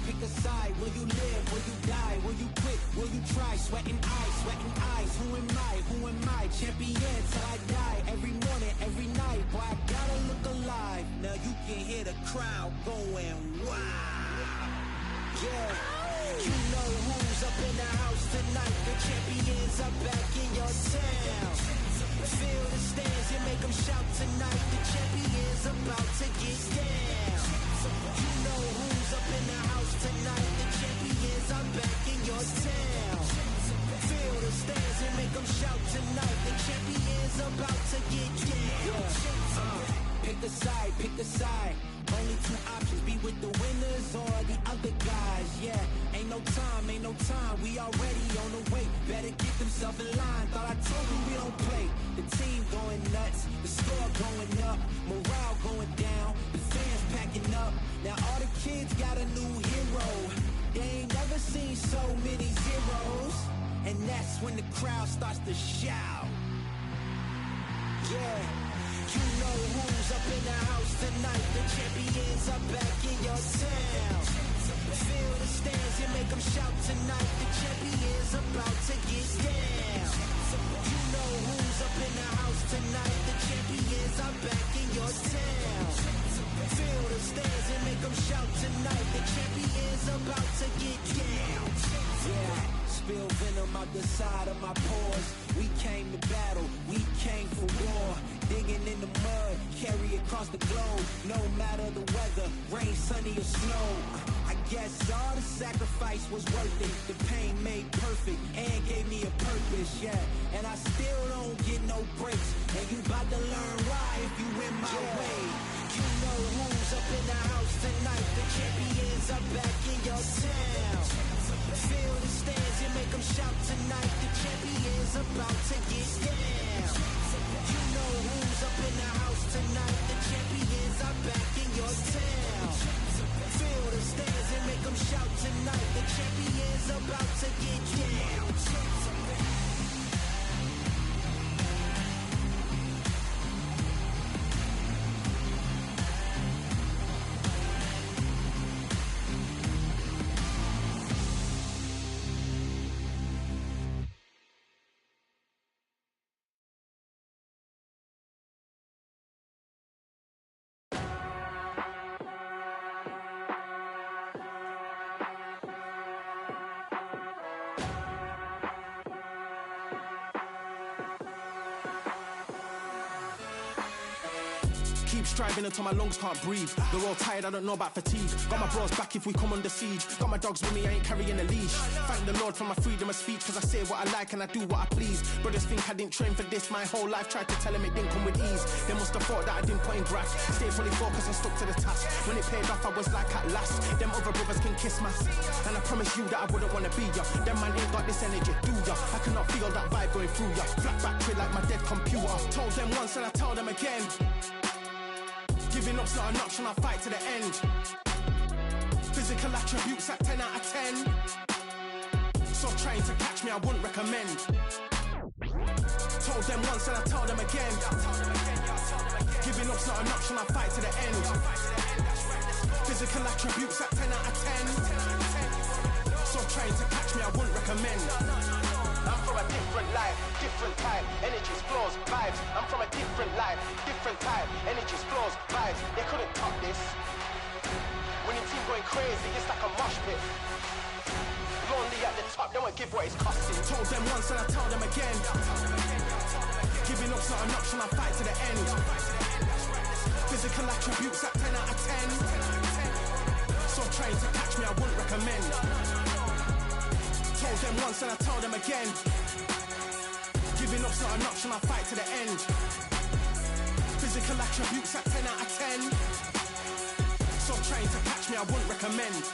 Pick a side. Will you live? Will you die? Will you quit? Will you try? Sweating eyes. Who am I? Champion till I die. Every morning, every night. Boy, I gotta look alive. Now you can hear the crowd going wow. Yeah. You know who's up in the house tonight. The champions are back in your town. Feel the stands
and make them shout tonight. The champion's about to get down. You know who's up in the house tonight. The champions are back in your town. Feel the stands and make them shout tonight. The champion's about to get down. Pick a side, pick a side. Only two options, be with the winners or the other guys, yeah. Ain't no time, we already on the way. Better get themselves in line, thought I told you we don't play. The team going nuts, the score going up, morale going down, the fans packing up. Now all the kids got a new hero. They ain't never seen so many zeros. And that's when the crowd starts to shout. Yeah. You know who's up in the house tonight. The champions are back in your town. Feel the stands and make them shout tonight. The champions about to get down. You know who's up in the house tonight. The champions are back in your town. Feel the stands and make them shout tonight. The champions about to get down. Yeah. Spill venom out the side of my pores. We came to battle, we came for war. Digging in the mud, carry across the globe. No matter the weather, rain, sunny or snow. I guess all the sacrifice was worth it. The pain made perfect and gave me a purpose, yeah. And I still don't get no breaks. And you bout to learn why if you in my way. You know who's up in the house tonight. The champions are back in your town. Feel the stands and make them shout tonight. The champions about to get down. You know who's up in the house tonight. The champions are back in your town. Feel the stands and make them shout tonight. The champions about to get down.
Striving until my lungs can't breathe. They're all tired, I don't know about fatigue. Got my bros back if we come under siege. Got my dogs with me, I ain't carrying a leash. Thank the Lord for my freedom of speech, cause I say what I like and I do what I please. Brothers think I didn't train for this my whole life. Tried to tell them it didn't come with ease. They must have thought that I didn't put in graft. Stayed fully focused and stuck to the task. When it paid off, I was like at last. Them other brothers can kiss my ass. And I promise you that I wouldn't wanna be ya. Them man ain't got this energy, do ya? I cannot feel that vibe going through ya. Flat battery like my dead computer. Told them once and I tell them again. Giving up's not an option, I'll fight to the end. Physical attributes at 10 out of 10. So trying to catch me, I wouldn't recommend. Told them once and I tell them again. Giving up's not an option, I'll fight to the end. Physical attributes at 10 out of 10. So trying to catch me, I wouldn't recommend. I'm from a different life, different type, energies, flows, vibes. I'm from a different life, different type, energies, flows, vibes. They couldn't top this. When your team going crazy, it's like a mosh pit. Lonely at the top, they won't give what it's costing. Told them once and I tell them again. Giving up's not an option, I'll fight to the end. Physical attributes at 10 out of 10. So trying to catch me, I wouldn't recommend. Told them once and I tell them again. Giving up's not an option, I'll fight to the end. Physical attributes at 10 out of 10. So trying to catch me, I wouldn't recommend.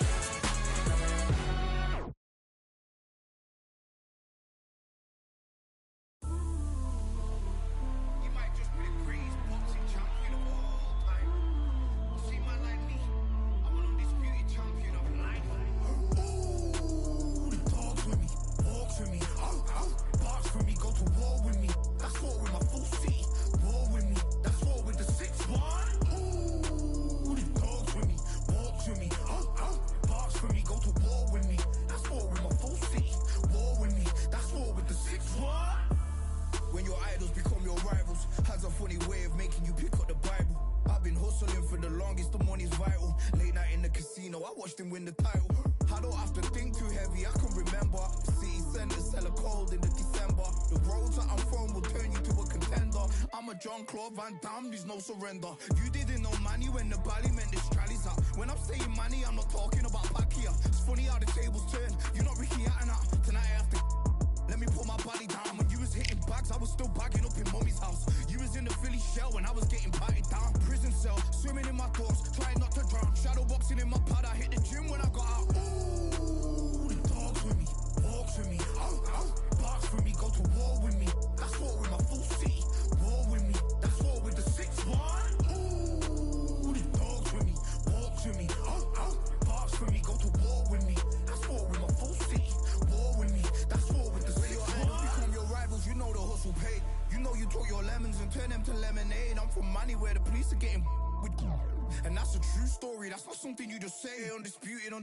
a John Claude Van Damme, there's no surrender. You didn't know money when the bally meant this trally's up. When I'm saying money, I'm not talking about back here. It's funny how the tables turn. You're not Ricky Hatton up. Tonight I have to let me put my body down. When you was hitting bags, I was still bagging up in mommy's house. You was in the Philly shell when I was getting batted down. Prison cell, swimming in my thoughts, trying not to drown. Shadow boxing in my pad, I hit the gym when I got out. Ooh, the dogs with me, walks with me, barks with me, go to war with me. That's war with my full city. War with me, that's war with the 6-1. Ooh, the dogs with me, walks with me, barks with me, go to war with me. That's war with my full city. War with me, that's war with the 6-1. Become your rivals, you know the hustle paid. You know you took your lemons and turn them to lemonade. I'm from money where the police are getting with. And that's a true story, that's not something you just say. Undisputed,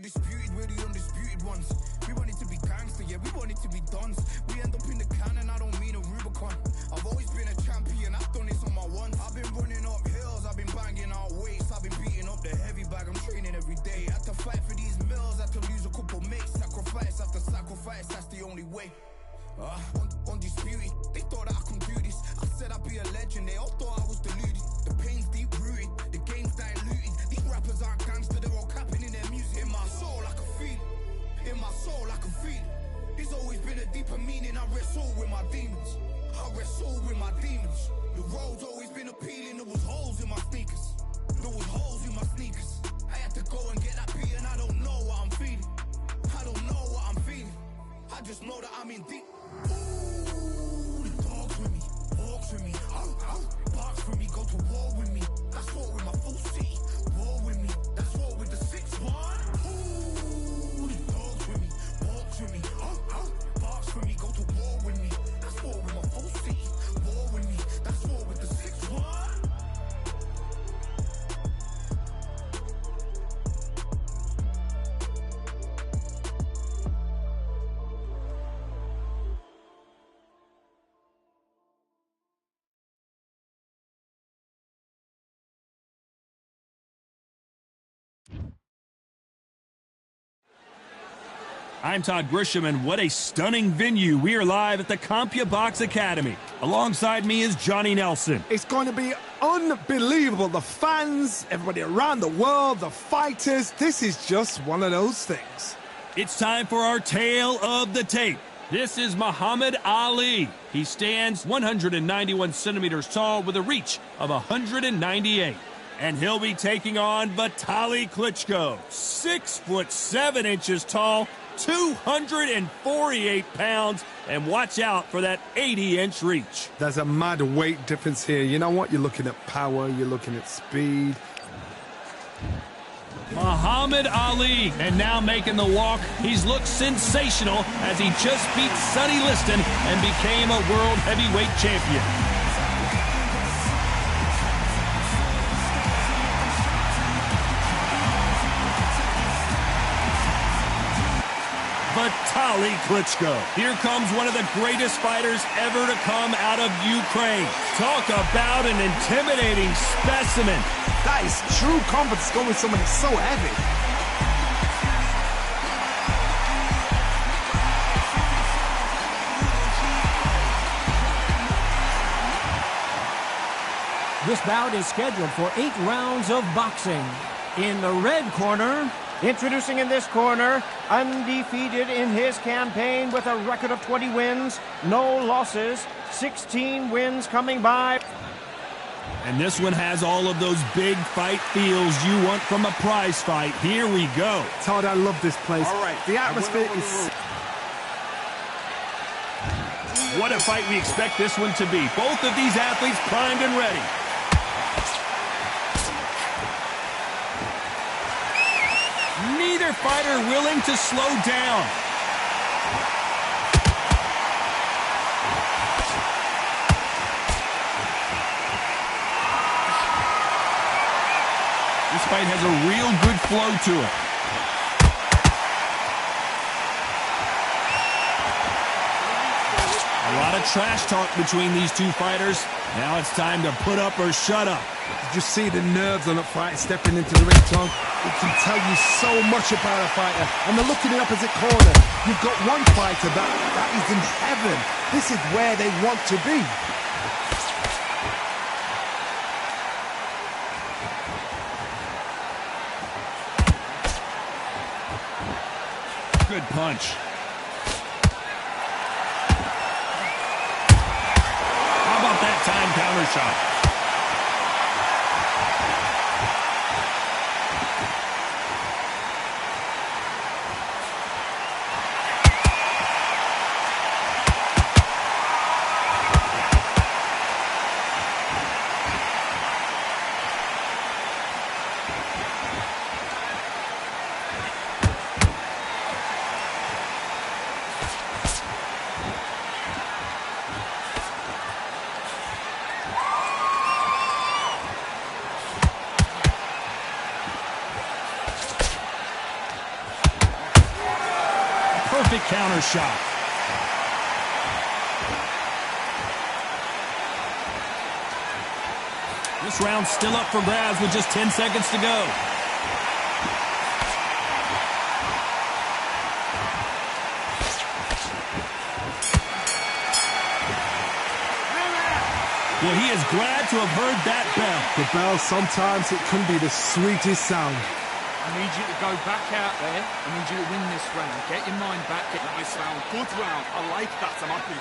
we're the undisputed ones. We want it to be gangster, yeah, we want it to be dons. We end up in the can and I don't mean a Rubicon. I've always been a champion, I've done this on my ones. I've been running up hills, I've been banging out weights. I've been beating up the heavy bag, I'm training every day. Had to fight for these mills, had to lose a couple mates. Sacrifice after sacrifice, that's the only way. Undisputed, they thought that I could do this. I said I'd be a legend, they all thought I was deluded. The pain's deep rooted, the game's diluted. These rappers aren't gangster, they're all capping in their music. In my soul I can feel it, in my soul I can feel it. There's always been a deeper meaning, I wrestle with my demons. I wrestle with my demons. The road's always been appealing, there was holes in my sneakers. There was holes in my sneakers. I had to go and get that beat and I don't know what I'm feeling. I don't know what I'm feeling. I just know that I'm in deep. Ooh, the dogs with me, walks with me, barks with me, go to war with me. That's war with my full city. War with me, that's war with the 6-1. Ooh, the dogs with me, walks with me, barks with me, go to war with me. That's war with my full city. War with me, that's war with the 6-1.
I'm Todd Grisham, and what a stunning venue. We are live at the CompuBox Academy. Alongside me is Johnny Nelson.
It's going to be unbelievable. The fans, everybody around the world, the fighters. This is just one of those things.
It's time for our tale of the tape. This is Muhammad Ali. He stands 191 centimeters tall with a reach of 198. And he'll be taking on Vitaly Klitschko, 6'7" tall, 248 pounds, and watch out for that 80-inch reach.
There's a mad weight difference here. You know what? You're looking at power, you're looking at speed.
Muhammad Ali, and now making the walk, he's looked sensational as he just beat Sonny Liston and became a world heavyweight champion. Vitaly Klitschko. Here comes one of the greatest fighters ever to come out of Ukraine. Talk about an intimidating specimen.
That is true confidence going with someone that's so heavy.
This bout is scheduled for 8 rounds of boxing. In the red corner,
introducing in this corner, undefeated in his campaign with a record of 20 wins, no losses, 16 wins coming by.
And this one has all of those big fight feels you want from a prize fight. Here we go.
Todd, I love this place. All right. The atmosphere is...
What a fight we expect this one to be. Both of these athletes primed and ready. Neither fighter willing to slow down. This fight has a real good flow to it. A lot of trash talk between these two fighters. Now it's time to put up or shut up.
Did you see the nerves on the fight stepping into the ring, Tom? It can tell you so much about a fighter. And they're looking in the opposite corner. You've got one fighter that is in heaven. This is where they want to be.
punch. How about that time counter shot? Perfect counter shot. This round's still up for grabs with just 10 seconds to go. Well, he is glad to have heard that bell.
The bell, sometimes it can be the sweetest sound.
I need you to go back out there. I need you to win this round. Get your mind back. Get
Nice round, good round. I like that, I'm happy.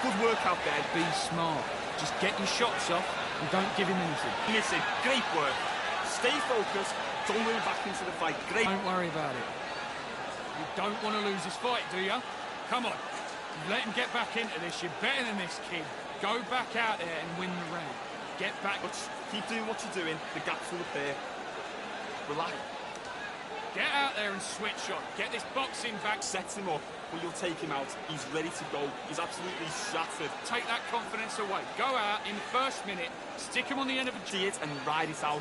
Good work out there.
Be smart. Just get your shots off and don't give him anything.
Listen, great work. Stay focused. Don't move back into the fight. Great.
Don't worry about it. You don't want to lose this fight, do you? Come on. Let him get back into this. You're better than this, kid. Go back out there and win the round. Get back.
But keep doing what you're doing. The gap's full of there. Relax.
Get out there and switch on. Get this boxing back.
Sets him up, but you'll take him out. He's ready to go. He's absolutely shattered.
Take that confidence away. Go out in the first minute. Stick him on the end of a
See it and ride it out.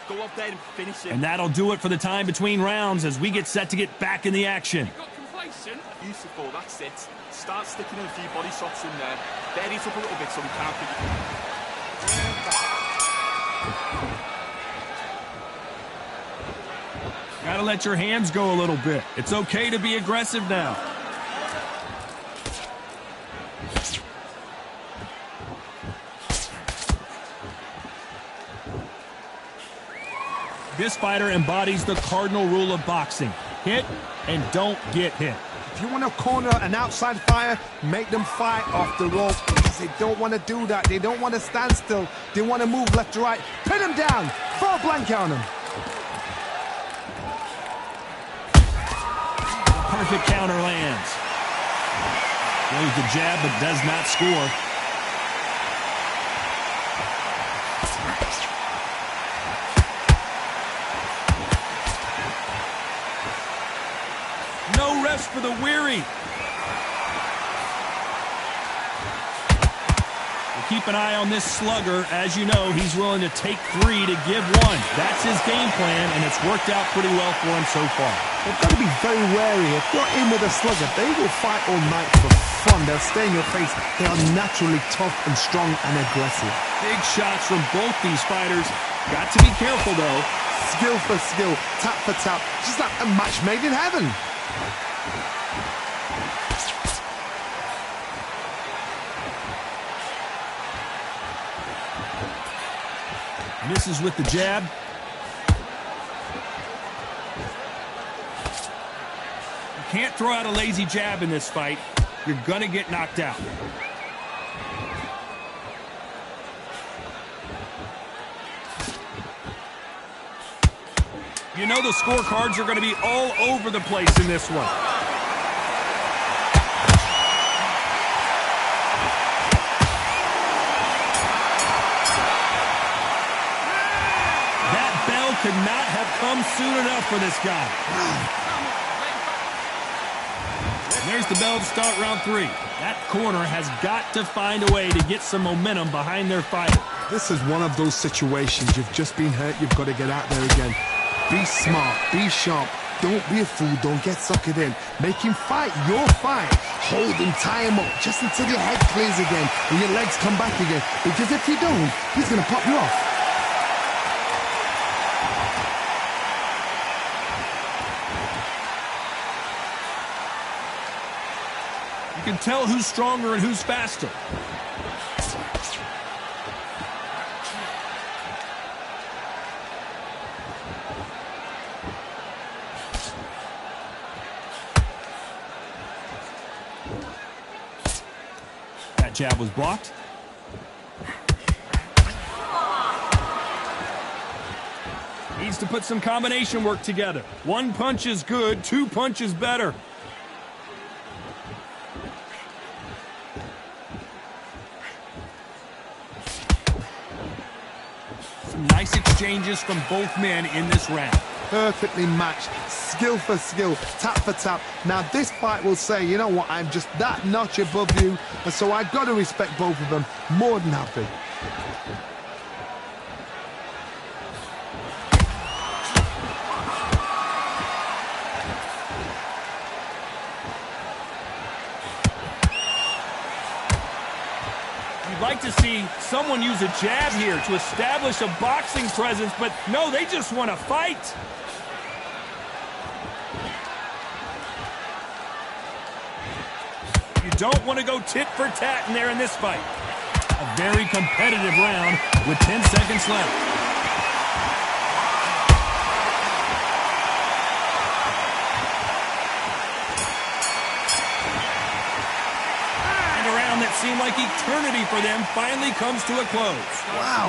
Go out there and finish it.
And that'll do it for the time between rounds as we get set to get back in the action.
You got complacent.
Beautiful, that's it. Start sticking in a few body shots in there. Bury it up a little bit so we can't pick it.
Gotta let your hands go a little bit. It's okay to be aggressive now. This fighter embodies the cardinal rule of boxing. Hit and don't get hit.
If you want to corner an outside fighter, make them fight off the rope. Because they don't want to do that. They don't want to stand still. They want to move left to right. Pin them down. Throw a blanket on them.
Perfect counter lands. Throws the jab but does not score. No rest for the weary. We'll keep an eye on this slugger. As you know, he's willing to take 3 to give 1. That's his game plan, and it's worked out pretty well for him so far.
They've got to be very wary. If you're in with a slugger, they will fight all night for fun. They'll stay in your face. They are naturally tough and strong and aggressive.
Big shots from both these fighters. Got to be careful, though.
Skill for skill, tap for tap. Just like a match made in heaven.
Misses with the jab. You can't throw out a lazy jab in this fight. You're gonna get knocked out. You know the scorecards are gonna be all over the place in this one. Could not have come soon enough for this guy. There's the bell to start round 3. That corner has got to find a way to get some momentum behind their fighter.
This is one of those situations. You've just been hurt. You've got to get out there again. Be smart. Be sharp. Don't be a fool. Don't get suckered in. Make him fight your fight. Hold him, tie him up, just until your head clears again and your legs come back again. Because if you don't, he's going to pop you off.
You can tell who's stronger and who's faster. That jab was blocked. Needs to put some combination work together. One punch is good, two punches better. Some nice exchanges from both men in this round.
Perfectly matched, skill for skill, tap for tap. Now this fight will say, you know what, I'm just that notch above you, and so I've got to respect both of them. More than happy.
You'd like to see someone use a jab here to establish a boxing presence, but no, they just want to fight. You don't want to go tit for tat in there in this fight. A very competitive round with 10 seconds left. That seemed like eternity for them finally comes to a close.
Wow.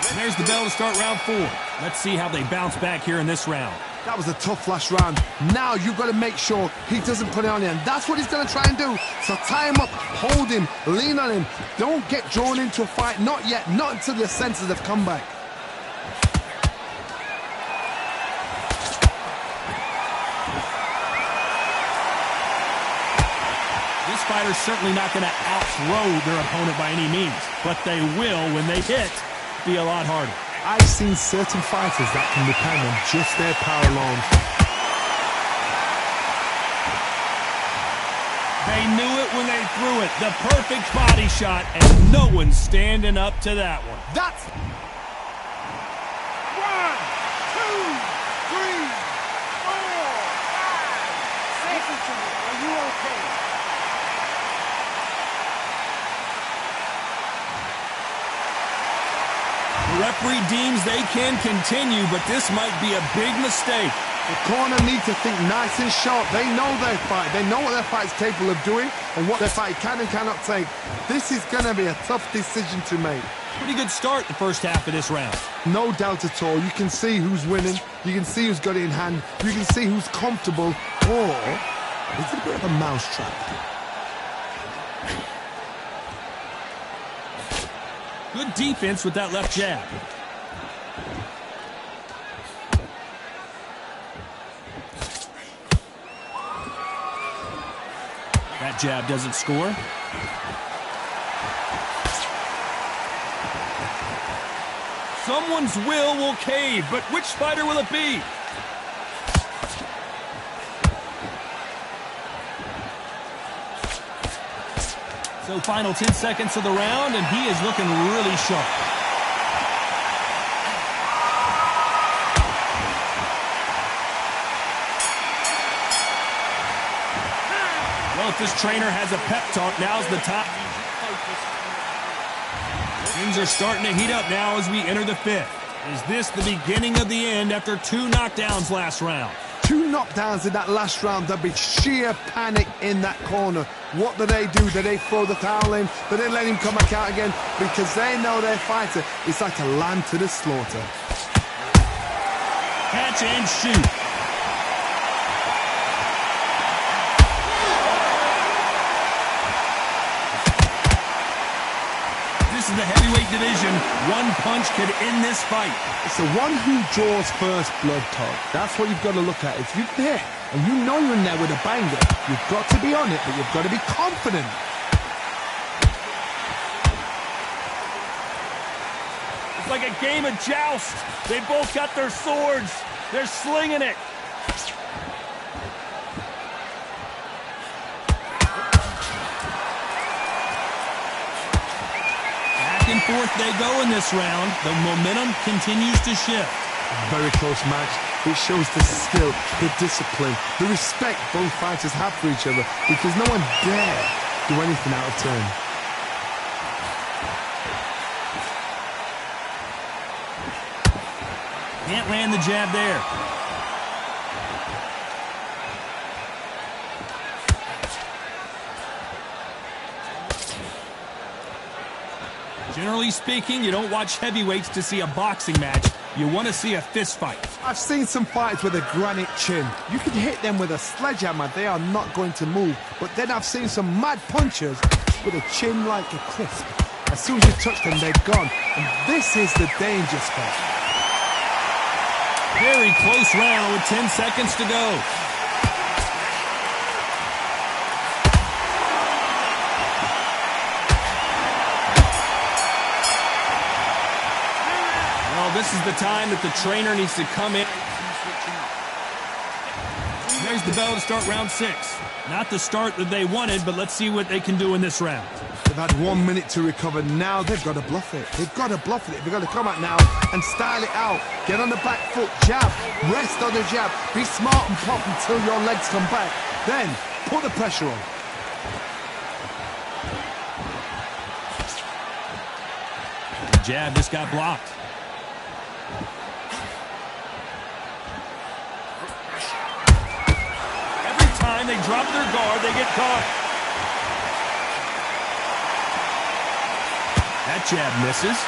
And there's the bell to start round 4. Let's see how they bounce back here in this round.
That was a tough last round. Now you've got to make sure he doesn't put it on you, and that's what he's going to try and do. So tie him up, hold him, lean on him. Don't get drawn into a fight. Not yet. Not until your senses have come back.
Fighter's certainly not going to outthrow their opponent by any means, but they will, when they hit, be a lot harder.
I've seen certain fighters that can depend on just their power alone.
They knew it when they threw it. The perfect body shot, and no one's standing up to that one.
That's... 1, 2, 3, 4, 5. Are you okay?
The referee deems they can continue, but this might be a big mistake.
The corner need to think nice and sharp. They know their fight. They know what their fight is capable of doing and what their fight can and cannot take. This is going to be a tough decision to make.
Pretty good start the first half of this round.
No doubt at all. You can see who's winning. You can see who's got it in hand. You can see who's comfortable. Or is it a bit of a mousetrap?
Good defense with that left jab. That jab doesn't score. Someone's will cave, but which fighter will it be? So final 10 seconds of the round, and he is looking really sharp. Well, if this trainer has a pep talk, now's the time. Things are starting to heat up now as we enter the 5th. Is this the beginning of the end after 2 knockdowns last round?
2 knockdowns in that last round. There'll be sheer panic in that corner. What do? Do they throw the towel in? Do they let him come back out again? Because they know their fighter is like a lamb to the slaughter.
Catch and shoot. This is the heavyweight division. One punch could end this fight.
It's the one who draws first blood, Todd. That's what you've got to look at. If you're there and you know you're in there with a banger, you've got to be on it, but you've got to be confident.
It's like a game of joust. They both got their swords. They're slinging it. Back and forth they go in this round. The momentum continues to shift.
Very close match. It shows the skill, the discipline, the respect both fighters have for each other, because no one dare do anything out of turn.
Can't land the jab there. Generally speaking, you don't watch heavyweights to see a boxing match. You want to see a fist fight.
I've seen some fights with a granite chin. You can hit them with a sledgehammer, they are not going to move. But then I've seen some mad punchers with a chin like a crisp. As soon as you touch them, they're gone. And this is the danger spot.
Very close round with 10 seconds to go. This is the time that the trainer needs to come in. There's the bell to start round 6. Not the start that they wanted, but let's see what they can do in this round.
They've had 1 minute to recover. Now they've got to bluff it. They've got to bluff it. They've got to come out now and style it out. Get on the back foot, jab, rest on the jab. Be smart and pop until your legs come back. Then put the pressure on.
The jab just got blocked. They drop their guard, they get caught. That jab misses.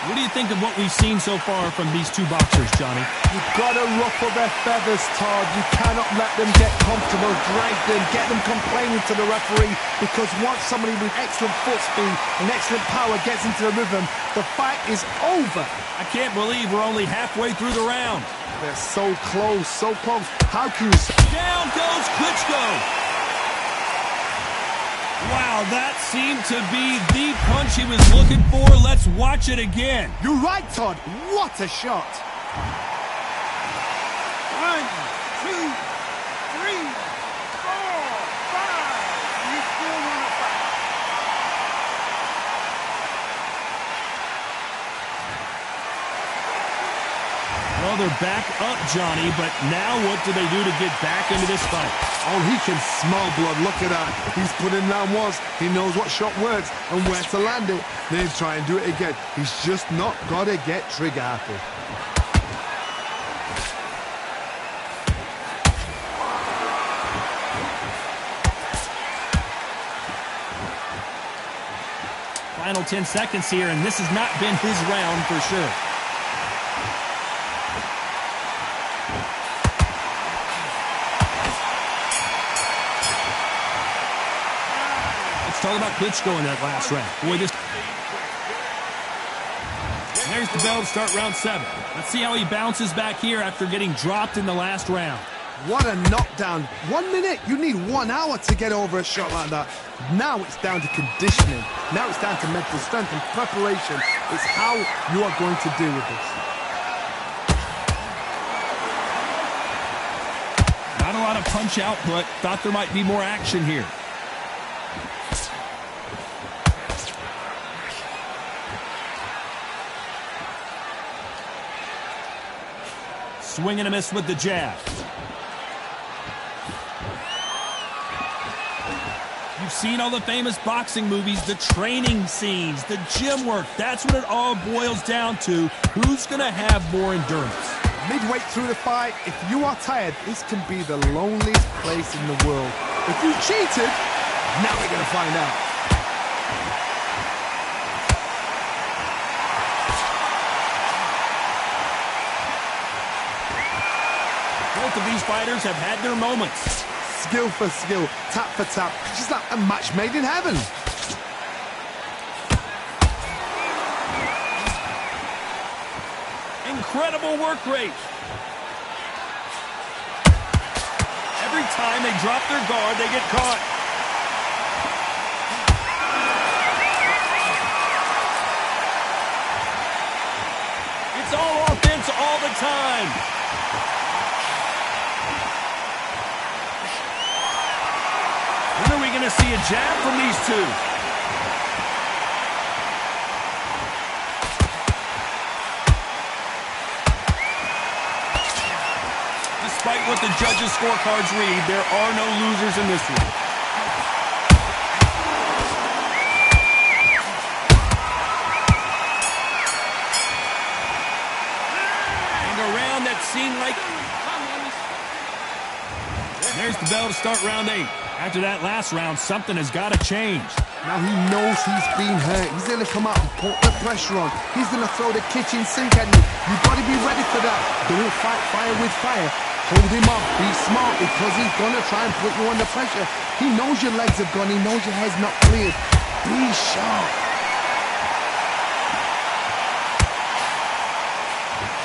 What do you think of what we've seen so far from these two boxers, Johnny?
You've got to ruffle their feathers, Todd. You cannot let them get comfortable, drag them, get them complaining to the referee, because once somebody with excellent foot speed and excellent power gets into the rhythm, the fight is over.
I can't believe we're only halfway through the round.
They're so close, so close. How can you...
Down goes Klitschko. Wow, that seemed to be the punch he was looking for. Let's watch it again.
You're right, Todd. What a shot.
1, 2, 3, 4, 5. You still want to fight?
Well, they're back up, Johnny, but now what do they do to get back into this fight?
Oh, he can smell blood. Look at that. He's put in round once. He knows what shot works and where to land it. Then try and do it again. He's just not got to get trigger happy.
Final 10 seconds here, and this has not been his round for sure. Talk about Klitschko in that last round. Boy, this... There's the bell to start round 7. Let's see how he bounces back here after getting dropped in the last round.
What a knockdown. 1 minute. You need 1 hour to get over a shot like that. Now it's down to conditioning. Now it's down to mental strength and preparation. It's how you are going to deal with this.
Not a lot of punch output. Thought there might be more action here. Swing and a miss with the jab. You've seen all the famous boxing movies, the training scenes, the gym work. That's what it all boils down to. Who's going to have more endurance?
Midway through the fight, if you are tired, this can be the loneliest place in the world. If you cheated, now we're going to find out.
Both of these fighters have had their moments.
Skill for skill, tap for tap, just like a match made in heaven.
Incredible work rate. Every time they drop their guard, they get caught. It's all offense all the time. When are we going to see a jab from these two? Despite what the judges' scorecards read, there are no losers in this one. And a round that seemed like... There's the bell to start round 8. After that last round, something has got to change.
Now he knows he's been hurt. He's going to come out and put the pressure on. He's going to throw the kitchen sink at you. You've got to be ready for that. Don't fight fire with fire. Hold him off. Be smart because he's going to try and put you under pressure. He knows your legs have gone. He knows your head's not cleared. Be sharp.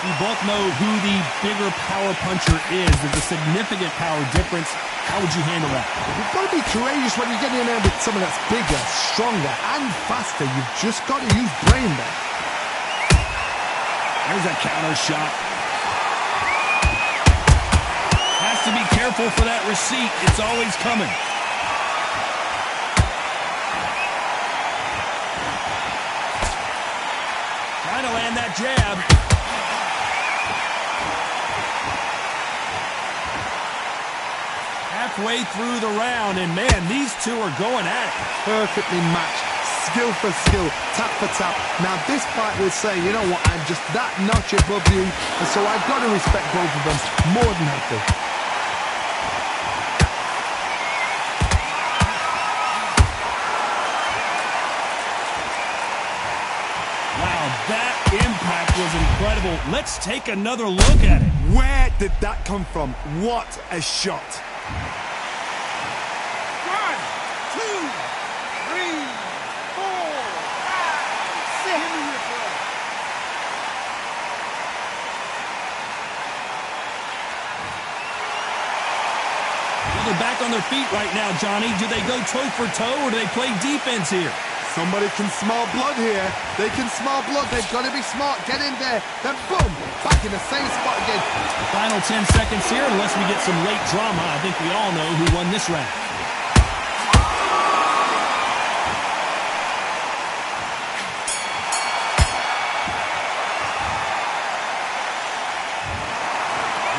We both know who the bigger power puncher is. There's a significant power difference. How would you handle that?
You've got to be courageous when you get in there with someone that's bigger, stronger, and faster. You've just got to use brain there.
There's a counter shot. Has to be careful for that receipt. It's always coming. Trying to land that jab. Halfway through the round, and man, these two are going at it.
Perfectly matched, skill for skill, tap for tap. Now this fight will say, you know what, I'm just that notch above you, and so I've got to respect both of them more than happy.
Wow, that impact was incredible. Let's take another look at it.
Where did that come from? What a shot.
1, 2, 3, 4, 5, 6.
They're back on their feet right now, Johnny. Do they go toe for toe or do they play defense here?
Somebody can smell blood here. They can smell blood. They've got to be smart. Get in there. Then boom, back in the same spot again.
Final 10 seconds here, unless we get some late drama. I think we all know who won this round.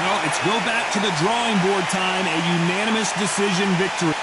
Well, it's go back to the drawing board time. A unanimous decision victory.